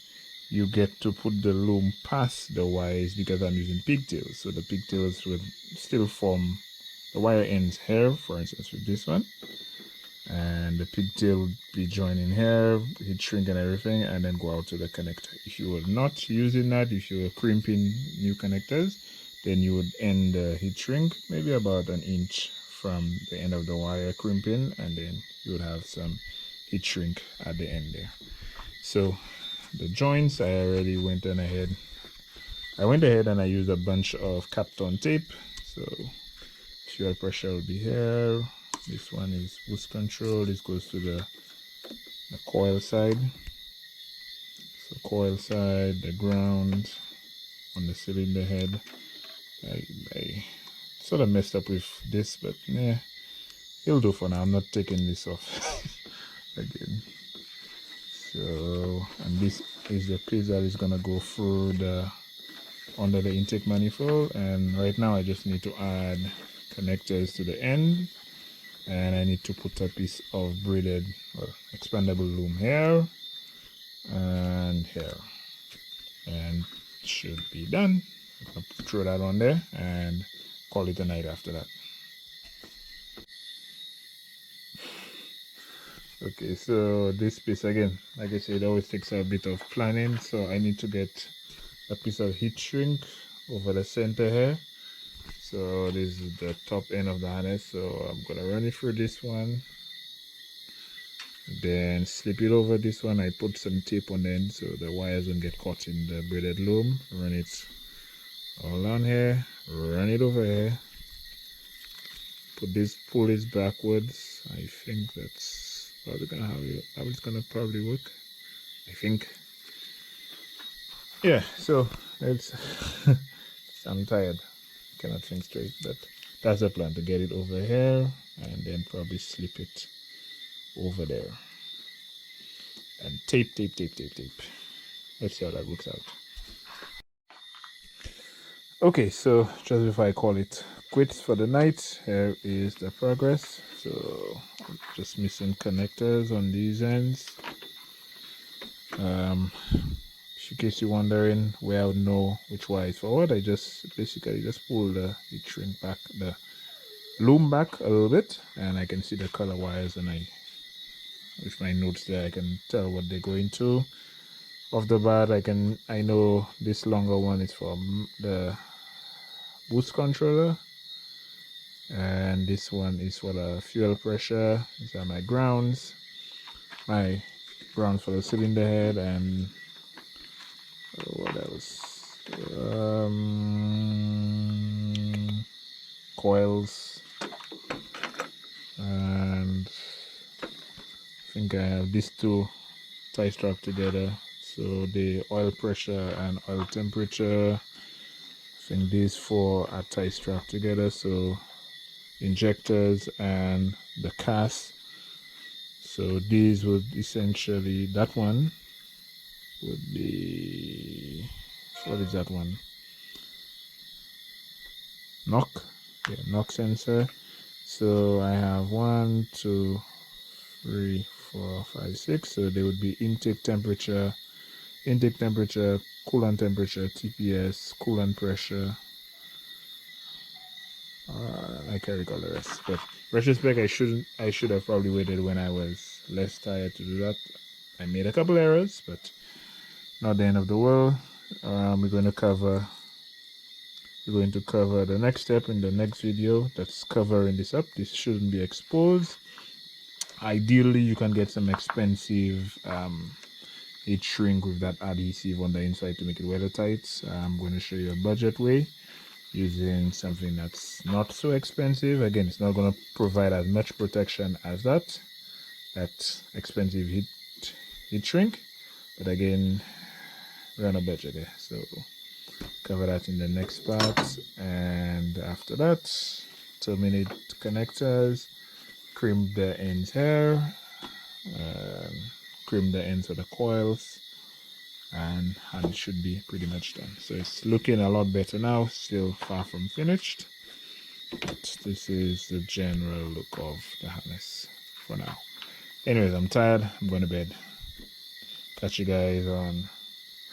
you get to put the loom past the wire is because I'm using pigtails. So the pigtails will still form the wire ends here, for instance with this one, and the pigtail would be joining here, heat shrink and everything, and then go out to the connector. If you were not using that, if you were crimping new connectors, then you would end the heat shrink maybe about an inch from the end of the wire crimping, and then you would have some heat shrink at the end there. So the joints, I already went ahead and I used a bunch of Kapton tape. So fuel pressure will be here. This one is boost control. This goes to the coil side. So coil side, the ground on the cylinder head. I sort of messed up with this, but yeah, it'll do for now. I'm not taking this off again. So, and this is the piece that is gonna go through under the intake manifold, and right now I just need to add connectors to the end and I need to put a piece of braided, well, expandable loom here and here, and should be done. I'll throw that on there and call it a night after that. Okay, so this piece again, like I said, it always takes a bit of planning, so I need to get a piece of heat shrink over the center here. So this is the top end of the harness, so I'm gonna run it through this one, then slip it over this one. I put some tape on the end so the wires don't get caught in the braided loom. Run it all on here, run it over here, pull this backwards. I think that's probably gonna how it's gonna probably work, I think. Yeah, so it's I'm tired, cannot think straight, but that's the plan, to get it over here and then probably slip it over there and tape. Let's see how that works out. Okay, so just before I call it quits for the night, here is the progress. So I'm just missing connectors on these ends. In case you're wondering where I would know which wire is forward, I just basically just pull the heat shrink back, the loom back a little bit, and I can see the color wires, and with my notes there I can tell what they're going to. Off the bat, I know this longer one is from the boost controller, and this one is for the fuel pressure. These are my grounds for the cylinder head, and what else, coils, and I think I have these two tie strap together, so the oil pressure and oil temperature. I think these four are tie strapped together, so injectors and the cast. So these would essentially, that one would be, what is that one? Knock, yeah, knock sensor. So I have 1, 2, 3, 4, 5, 6. So they would be intake temperature, coolant temperature, TPS, coolant pressure. I can't recall the rest, but retrospect, I should have probably waited when I was less tired to do that. I made a couple errors, but not the end of the world. We're going to cover the next step in the next video. That's covering this up. This shouldn't be exposed. Ideally, you can get some expensive heat shrink with that adhesive on the inside to make it weather tight. I'm going to show you a budget way, using something that's not so expensive. Again, it's not going to provide as much protection as that expensive heat shrink, but again, we're on a budget there, so cover that in the next part. And after that, terminate connectors, crimp the ends here, crimp the ends of the coils, and it should be pretty much done. So it's looking a lot better now, still far from finished, but this is the general look of the harness for now. Anyways, I'm tired, I'm going to bed. Catch you guys on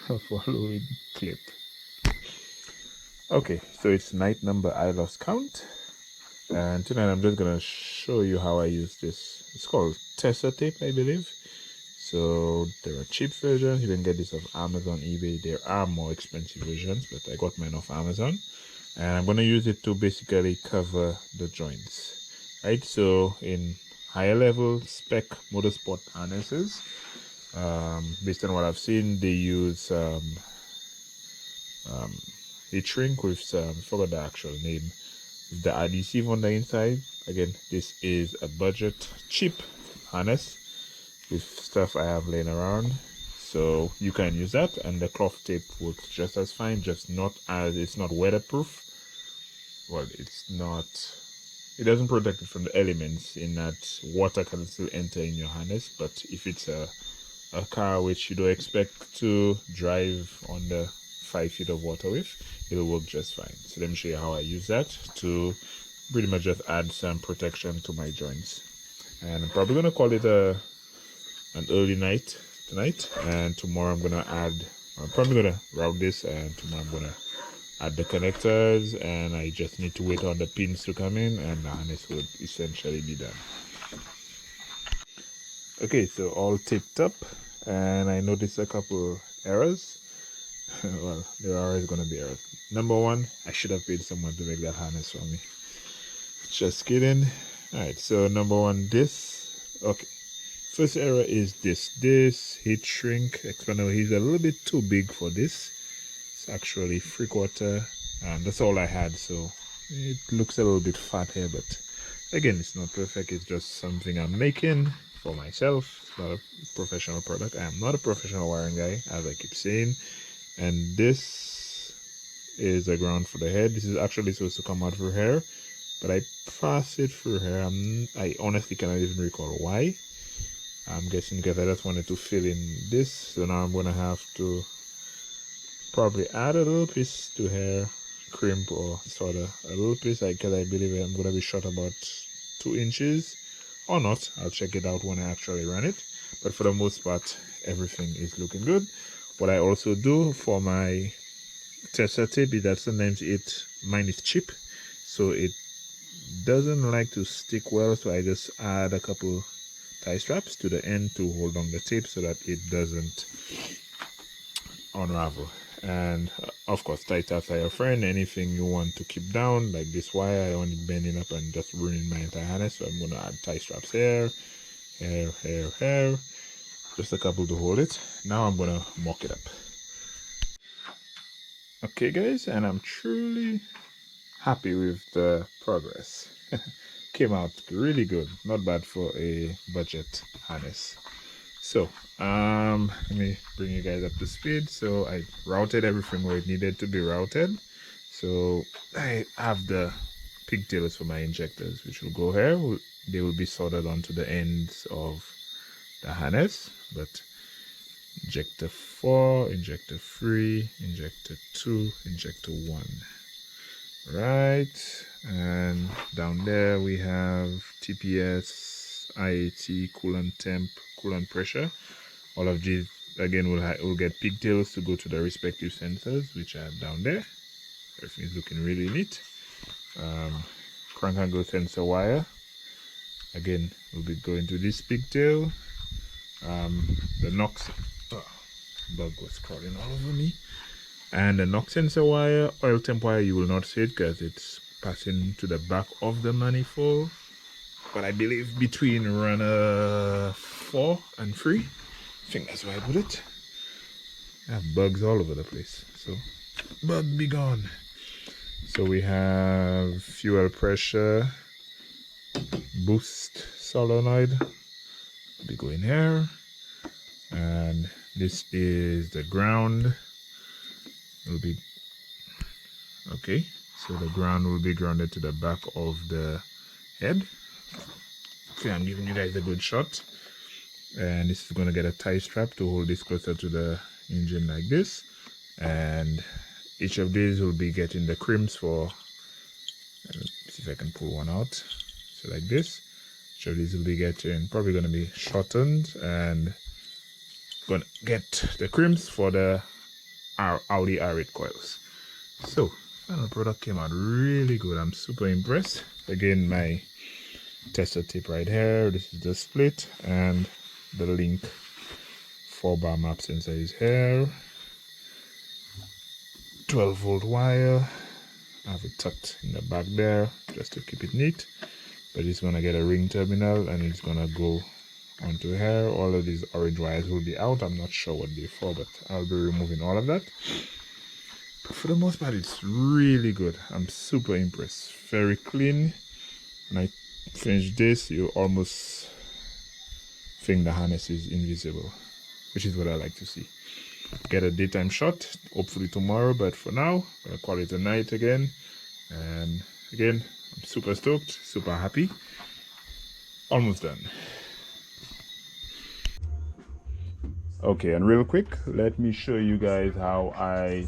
a following clip. Okay, so it's night number I lost count, and tonight I'm just going to show you how I use this. It's called Tessa tape, I believe. So there are cheap versions, you can get this off Amazon, eBay. There are more expensive versions, but I got mine off Amazon, and I'm going to use it to basically cover the joints, right? So in higher level spec motorsport harnesses, based on what I've seen, they use heat shrink with I forgot the actual name, with the adhesive on the inside. Again, this is a budget cheap harness with stuff I have laying around, so you can use that, and the cloth tape works just as fine, just not as, it's not weatherproof. Well, it doesn't protect it from the elements in that water can still enter in your harness, but if it's a car which you don't expect to drive on the 5 feet of water with, it'll work just fine. So let me show you how I use that to pretty much just add some protection to my joints. And I'm probably gonna call it an early night tonight, and tomorrow I'm probably gonna route this, and tomorrow I'm gonna add the connectors, and I just need to wait on the pins to come in, and the harness will essentially be done. Okay, so all taped up, and I noticed a couple errors. Well, there are always going to be errors. Number one, I should have paid someone to make that harness for me. Just kidding. Alright, so number one, this. Okay, first error is this heat shrink expander. He's a little bit too big for this. It's actually 3/4, and that's all I had, so it looks a little bit fat here, but again, it's not perfect. It's just something I'm making for myself. It's not a professional product. I am not a professional wiring guy, as I keep saying. And this is a ground for the head. This is actually supposed to come out through here, but I pass it through here. I honestly cannot even recall why. I'm guessing because I just wanted to fill in this, so now I'm gonna have to probably add a little piece to here, crimp or sort of a little piece, because I believe I'm gonna be short about 2 inches or not. I'll check it out when I actually run it, but for the most part everything is looking good. What I also do for my tester tape is that sometimes mine is cheap, so it doesn't like to stick well, so I just add a couple tie straps to the end to hold on the tape so that it doesn't unravel. And of course, tie straps are your friend. Anything you want to keep down, like this wire, I want it bending up and just ruining my entire harness, so I'm going to add tie straps here, just a couple to hold it. Now I'm going to mock it up. Okay guys, and I'm truly happy with the progress. Came out really good, not bad for a budget harness. So let me bring you guys up to speed. So I routed everything where it needed to be routed. So I have the pigtails for my injectors, which will go here. They will be soldered onto the ends of the harness, but injector 4, injector 3, injector 2, injector 1. Right, and down there we have TPS, IAT, coolant temp, coolant pressure. All of these again will get pigtails to go to the respective sensors, which are down there. Everything is looking really neat. Crank angle sensor wire again will be going to this pigtail. The NOx bug was crawling all over me. And the NOx sensor wire, oil temp wire, you will not see it because it's passing to the back of the manifold. But I believe between runner 4 and 3, I think that's where I put it. I have bugs all over the place, so bug be gone. So we have fuel pressure, boost solenoid, will be going here. And this is the ground. Will be okay, so the ground will be grounded to the back of the head. Okay, I'm giving you guys a good shot, and this is going to get a tie strap to hold this closer to the engine like this, and each of these will be getting the crimps for, let's see if I can pull one out, so like this. Each of these will be getting, probably going to be shortened, and going to get the crimps for the Audi R8 coils. So final product came out really good. I'm super impressed. Again, my tester tape right here. This is the split, and the link 4-bar map sensor is here. 12-volt wire. I have it tucked in the back there just to keep it neat. But it's gonna get a ring terminal, and it's gonna go onto here. All of these orange wires will be out. I'm not sure what they're for, but I'll be removing all of that. But for the most part, it's really good. I'm super impressed. Very clean. When I finish this, you almost think the harness is invisible, which is what I like to see. Get a daytime shot, hopefully tomorrow, but for now, I'm gonna call it a night again. And again, I'm super stoked, super happy. Almost done. Okay, and real quick, let me show you guys how I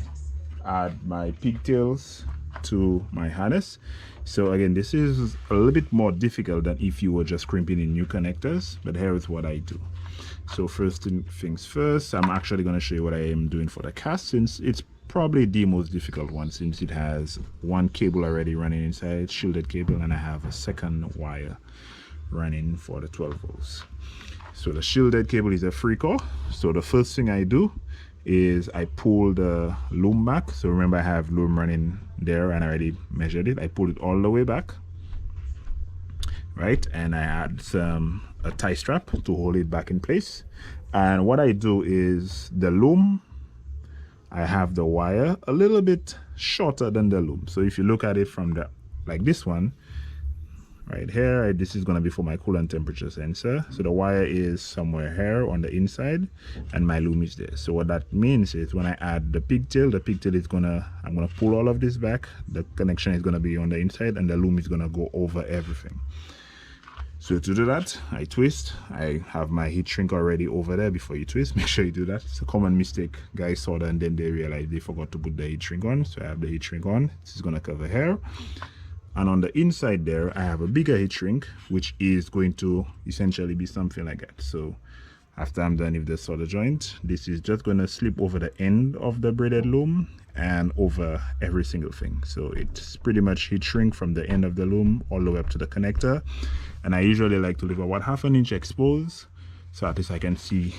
add my pigtails to my harness. So again, this is a little bit more difficult than if you were just crimping in new connectors, but here is what I do. So first things first, I'm actually going to show you what I am doing for the cast, since it's probably the most difficult one, since it has one cable already running inside, shielded cable, and I have a second wire running for the 12 volts. So the shielded cable is a free core. So the first thing I do is I pull the loom back. So remember, I have loom running there and I already measured it. I pull it all the way back, right? And I add a tie strap to hold it back in place. And what I do is the loom, I have the wire a little bit shorter than the loom. So if you look at it from the, like this one, right here, this is going to be for my coolant temperature sensor. So the wire is somewhere here on the inside and my loom is there. So what that means is when I add the pigtail is gonna, I'm gonna pull all of this back, the connection is gonna be on the inside and the loom is gonna go over everything. So to do that, I twist. I have my heat shrink already over there. Before you twist, make sure you do that. It's a common mistake. Guys saw that and then they realized they forgot to put the heat shrink on. So I have the heat shrink on. This is gonna cover here. And on the inside there, I have a bigger heat shrink, which is going to essentially be something like that. So after I'm done with the solder joint, this is just going to slip over the end of the braided loom and over every single thing. So it's pretty much heat shrink from the end of the loom all the way up to the connector. And I usually like to leave about ½ inch exposed, so at least I can see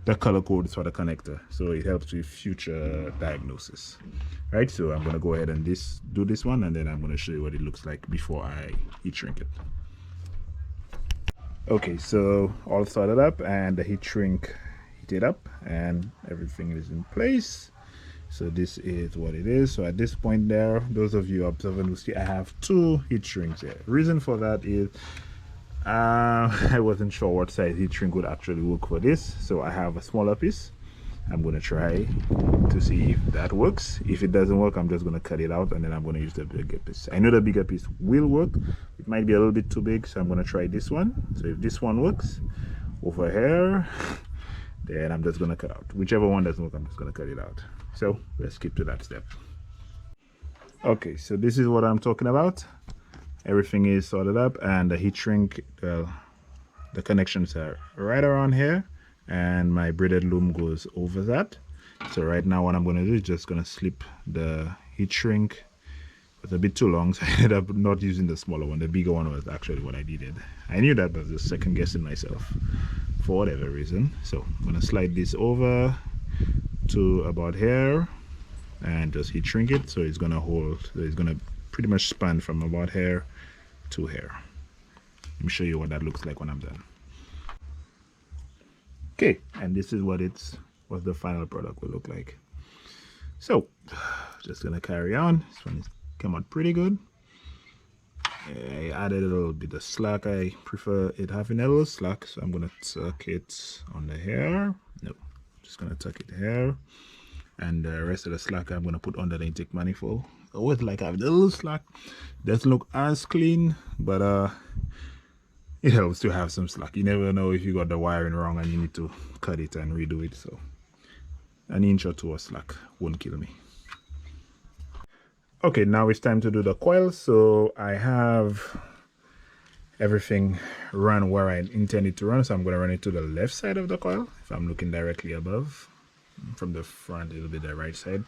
the color codes for the connector, so it helps with future diagnosis. Right, so I'm going to go ahead and do this one, and then I'm going to show you what it looks like before I heat shrink it. Okay, so all started up and the heat shrink heated up and everything is in place. So this is what it is. So at this point there, those of you observing will see I have 2 heat shrinks here. Reason for that is I wasn't sure what size heat shrink would actually work for this, so I have a smaller piece. I'm going to try to see if that works. If it doesn't work, I'm just going to cut it out and then I'm going to use the bigger piece. I know the bigger piece will work. It might be a little bit too big, so I'm going to try this one. So if this one works over here, then I'm just going to cut out. Whichever one doesn't work, I'm just going to cut it out. So let's skip to that step. Okay, so this is what I'm talking about. Everything is sorted up and the heat shrink, the connections are right around here and my braided loom goes over that. So right now what I'm going to do is just going to slip the heat shrink. It's a bit too long, so I ended up not using the smaller one. The bigger one was actually what I needed. I knew that, but I was just second guessing myself for whatever reason. So I'm going to slide this over to about here and just heat shrink it, so it's going to hold, so it's going to pretty much span from about here to here. Let me show you what that looks like when I'm done. Okay, and this is what the final product will look like. So just gonna carry on. This one came out pretty good. I added a little bit of slack. I prefer it having a little slack, so I'm gonna tuck it on the hair. No, just gonna tuck it here, and the rest of the slack I'm gonna put under the intake manifold. I always like having a little slack. Doesn't look as clean, but it helps to have some slack. You never know if you got the wiring wrong and you need to cut it and redo it. So an inch or 2 of slack won't kill me. Okay, now it's time to do the coil. So I have everything run where I intended to run. So I'm going to run it to the left side of the coil. If I'm looking directly above, from the front, it'll be the right side.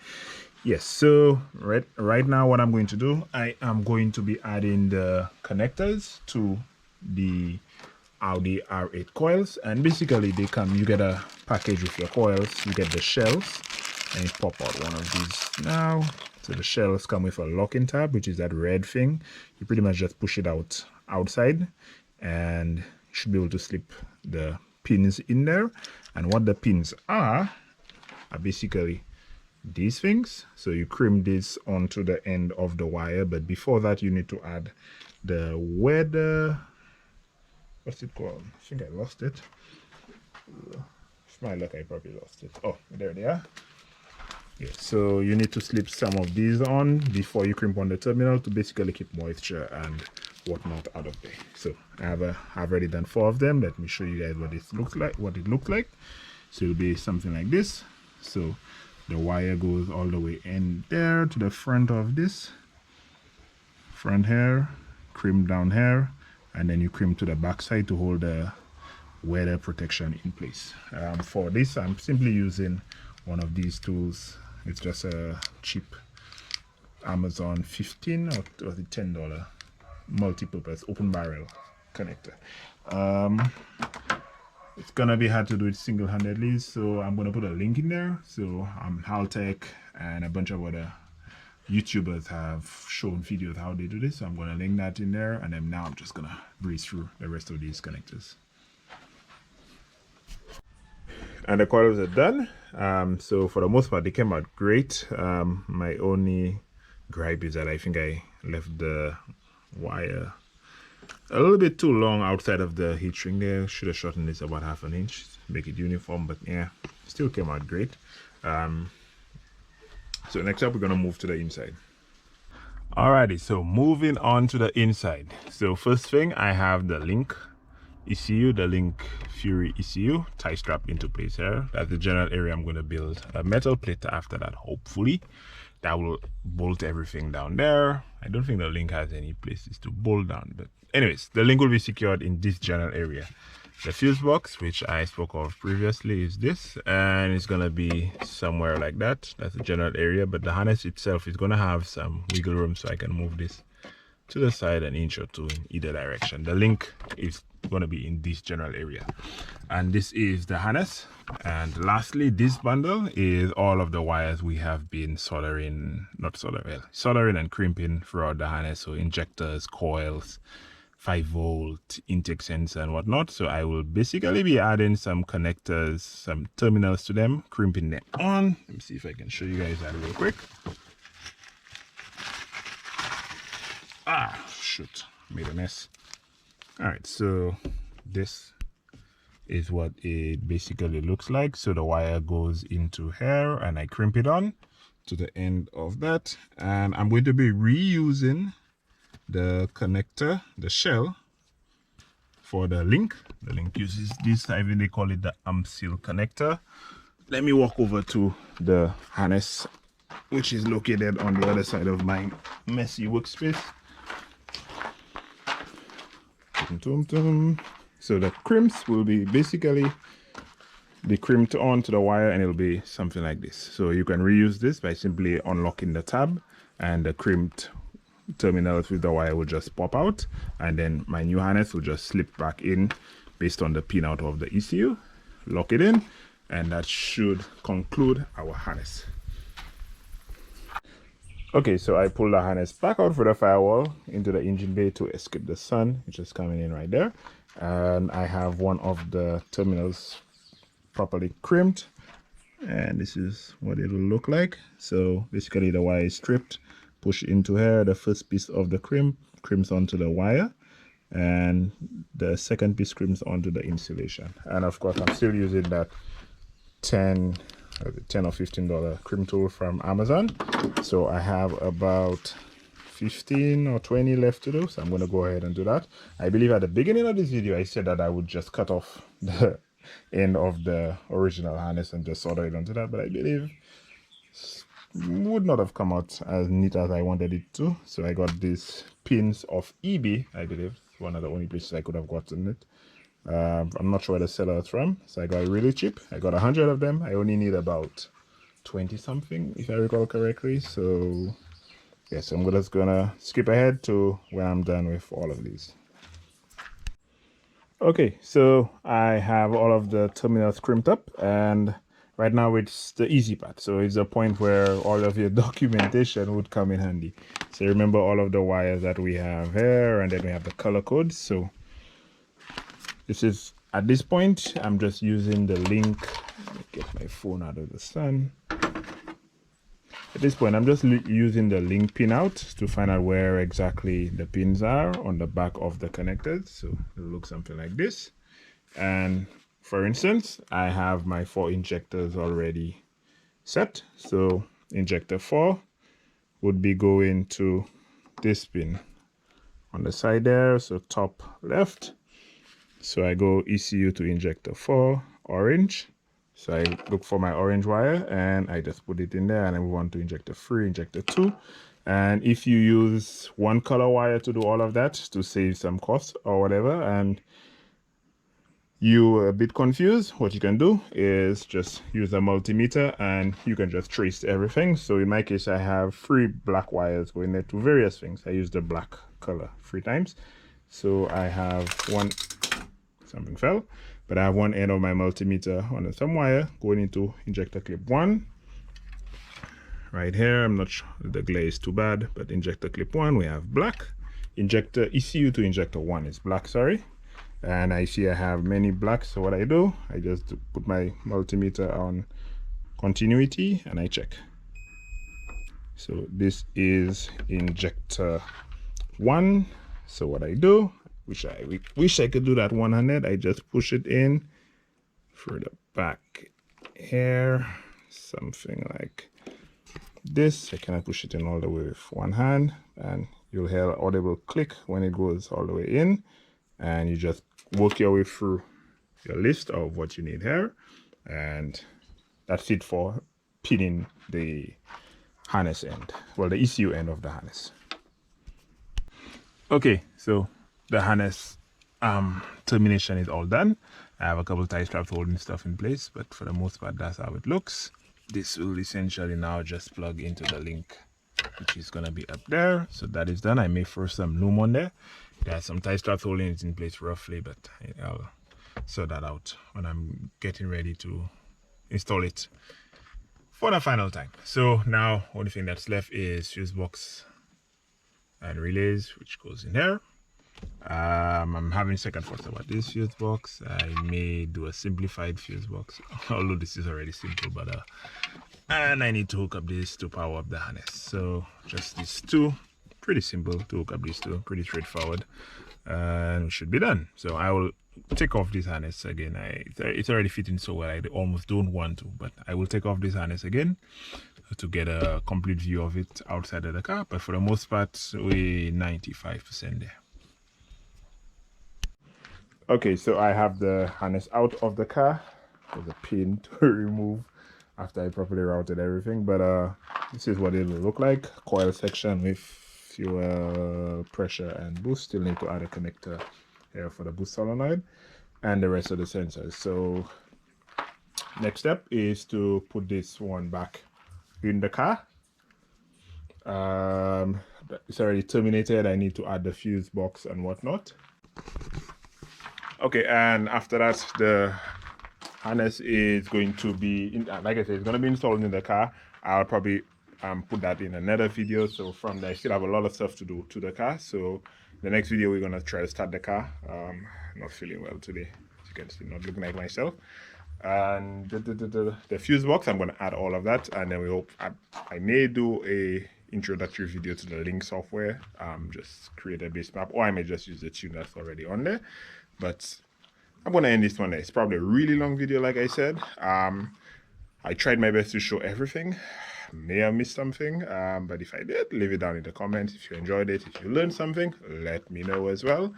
Yes, so right now what I'm going to do, I am going to be adding the connectors to the Audi R8 coils, and basically they come, you get a package with your coils, you get the shells, and you pop out one of these now. So the shells come with a locking tab, which is that red thing. You pretty much just push it outside and you should be able to slip the pins in there. And what the pins are basically these things. So you crimp this onto the end of the wire, but before that you need to add the weather, what's it called? I think I lost it. It's my luck, I probably lost it. Oh, there they are. Yeah, so you need to slip some of these on before you crimp on the terminal to basically keep moisture and whatnot out of there. So I've already done 4 of them. Let me show you guys what it looks like. So it'll be something like this. So The wire goes all the way in there to the front of this. Front here, crimp down here, and then you crimp to the back side to hold the weather protection in place. For this, I'm simply using one of these tools. It's just a cheap Amazon $15 or was it $10 multi-purpose open barrel connector. It's gonna be hard to do it single-handedly, so I'm gonna put a link in there. So Haltech and a bunch of other YouTubers have shown videos how they do this, so I'm gonna link that in there, and then now I'm just gonna breeze through the rest of these connectors. And the coils are done. So for the most part, they came out great. My only gripe is that I think I left the wire a little bit too long outside of the heat shrink there. Should have shortened this about 1/2 inch, make it uniform, but yeah, still came out great. So next up, we're gonna move to the inside. Alrighty, so moving on to the inside. So first thing, I have the Link ECU, the Link Fury ECU tie strap into place here. That's the general area. I'm going to build a metal plate after that, hopefully. That will bolt everything down there. I don't think the Link has any places to bolt down, but anyways, the Link will be secured in this general area. The fuse box, which I spoke of previously, is this, and it's going to be somewhere like that. That's the general area, but the harness itself is going to have some wiggle room, so I can move this to the side an inch or two in either direction. The Link is going to be in this general area, and this is the harness. And lastly, this bundle is all of the wires we have been soldering and crimping throughout the harness. So injectors, coils, 5-volt intake sensor and whatnot. So I will basically be adding some connectors, some terminals to them, crimping them on. Let me see if I can show you guys that real quick. Shoot, made a mess. All right, so this is what it basically looks like. So the wire goes into here, and I crimp it on to the end of that, and I'm going to be reusing the connector, the shell, for the Link. The Link uses this, I think they call it the seal connector. Let me walk over to the harness, which is located on the other side of my messy workspace. So the crimps will be basically crimped onto the wire, and it'll be something like this. So you can reuse this by simply unlocking the tab, and the crimped terminals with the wire will just pop out, and then my new harness will just slip back in based on the pin out of the ECU, lock it in, and that should conclude our harness. Okay, so I pull the harness back out for the firewall into the engine bay to escape the sun, which is coming in right there. And I have one of the terminals properly crimped, and this is what it will look like. So basically the wire is stripped, push into here. The first piece of the crimps onto the wire, and the second piece crimps onto the insulation. And of course, I'm still using that $10 or $15 crimp tool from Amazon. So I have about 15 or 20 left to do, so I'm going to go ahead and do that. I believe at the beginning of this video I said that I would just cut off the end of the original harness and just solder it onto that, but I believe would not have come out as neat as I wanted it to. So I got these pins off eBay. I believe it's one of the only places I could have gotten it. I'm not sure where the seller is from, so I got it really cheap. I got 100 of them. I only need about 20 something if I recall correctly. So yes, I'm just gonna skip ahead to where I'm done with all of these. Okay, so I have all of the terminals crimped up, and right now it's the easy part. So it's the point where all of your documentation would come in handy. So remember all of the wires that we have here, and then we have the color codes. So this is, at this point, I'm just using the Link. Let me get my phone out of the sun. At this point, I'm just using the Link pin out to find out where exactly the pins are on the back of the connectors. So it'll look something like this. And for instance, I have my 4 injectors already set. So injector 4 would be going to this pin on the side there, so top left. So I go ECU to injector 4, orange, So I look for my orange wire and I just put it in there, and I move on to injector 3, injector 2. And if you use one color wire to do all of that to save some cost or whatever, and you're a bit confused, what you can do is just use a multimeter and you can just trace everything. So in my case, I have 3 black wires going there to various things. I use the black color 3 times. So I have something fell, but I have one end of my multimeter on some wire going into injector clip 1. Right here, I'm not sure the glare is too bad, but injector clip 1, we have black. Injector ECU to injector 1 is black, sorry. And I see I have many blacks, so what I do, I just put my multimeter on continuity and I check. So this is injector 1. So what I do, wish I could do that 100, I just push it in further back here, something like this. I cannot push it in all the way with one hand, and you'll hear an audible click when it goes all the way in, and you just work your way through your list of what you need here, and that's it for pinning the harness end, well, the ECU end of the harness. Okay, so the harness termination is all done. I have a couple tie straps holding stuff in place, but for the most part that's how it looks. This will essentially now just plug into the link, which is going to be up there. So that is done. I may throw some loom on there. There's some tie straps holding it in place roughly, but I'll sort that out when I'm getting ready to install it for the final time. So now only thing that's left is fuse box and relays, which goes in here. I'm having second thoughts about this fuse box. I may do a simplified fuse box, although this is already simple, but and I need to hook up this to power up the harness. So just these two, pretty simple to hook up these two, pretty straightforward, and we should be done. So I will take off this harness again. It's already fitting so well, I almost don't want to, but I will take off this harness again to get a complete view of it outside of the car. But for the most part, we're 95% there. Okay, so I have the harness out of the car. There's a pin to remove after I properly routed everything, but this is what it will look like. Coil section with fuel pressure and boost. Still need to add a connector here for the boost solenoid and the rest of the sensors. So next step is to put this one back in the car. It's already terminated. I need to add the fuse box and whatnot. Okay, and after that, the harness is going to be, like I said, it's going to be installed in the car. I'll probably put that in another video. So from there, I still have a lot of stuff to do to the car. So the next video, we're going to try to start the car. Not feeling well today, as you can see, not looking like myself. And the fuse box, I'm going to add all of that, and then we hope I may do a introductory video to the Link software, just create a base map, or I may just use the tune that's already on there. But I'm going to end this one there. It's probably a really long video, like I said. I tried my best to show everything. May have missed something, but if I did, leave it down in the comments. If you enjoyed it, if you learned something, let me know as well.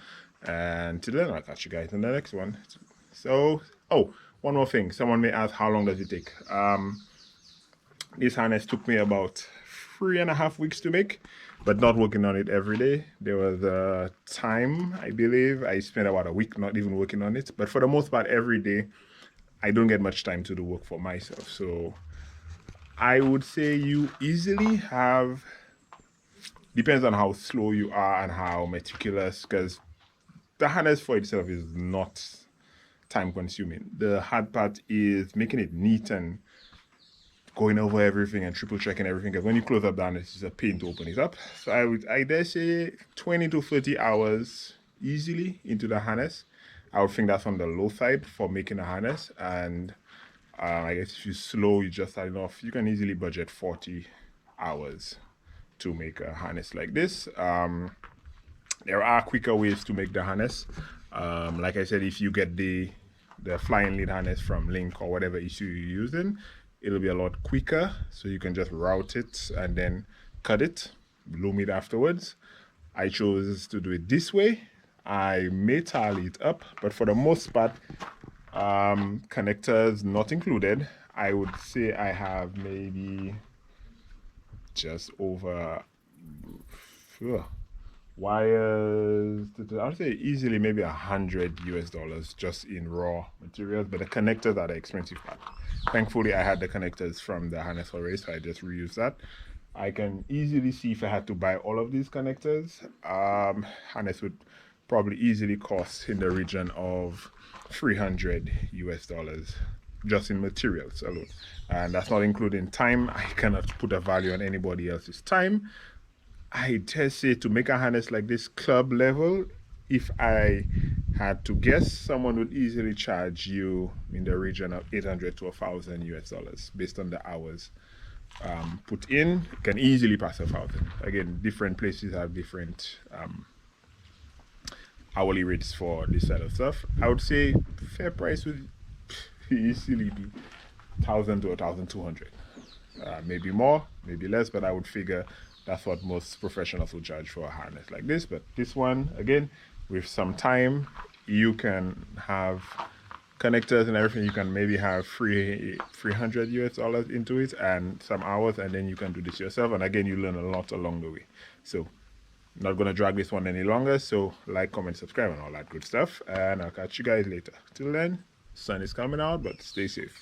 And till then, I'll catch you guys in the next one. So, oh, one more thing. Someone may ask, how long does it take? This harness took me about 3.5 weeks to make, but not working on it every day. There was a time, I believe, I spent about a week not even working on it. But for the most part, every day, I don't get much time to do work for myself. So I would say you easily have, depends on how slow you are and how meticulous, because the harness for itself is not time consuming. The hard part is making it neat and going over everything and triple checking everything, because when you close up the harness, it's a pain to open it up. So I dare say 20 to 30 hours easily into the harness. I would think that's on the low side for making a harness. And I guess if you're slow, you just starting off, you can easily budget 40 hours to make a harness like this. There are quicker ways to make the harness. Like I said, if you get the flying lead harness from Link or whatever issue you're using, it'll be a lot quicker. So you can just route it and then cut it, loom it afterwards. I chose to do it this way. I may tally it up, but for the most part, Connectors not included. I would say I have maybe just over wires. I would say easily maybe $100 just in raw materials, but the connectors are the expensive part. Thankfully, I had the connectors from the harness already, so I just reused that. I can easily see if I had to buy all of these connectors, harness would probably easily cost in the region of $300 just in materials alone, and that's not including time. I cannot put a value on anybody else's time. I dare say to make a harness like this club level, if I had to guess, someone would easily charge you in the region of 800 to $1,000 based on the hours put in. Can easily pass 1,000. Again, different places have different hourly rates for this sort of stuff. I would say fair price would easily be 1,000 to 1,200. Maybe more, maybe less, but I would figure that's what most professionals will charge for a harness like this. But this one, again, with some time, you can have connectors and everything. You can maybe have $300 into it and some hours, and then you can do this yourself. And again, you learn a lot along the way. So I'm not gonna drag this one any longer. So like, comment, subscribe, and all that good stuff. And I'll catch you guys later. Till then, sun is coming out, but stay safe.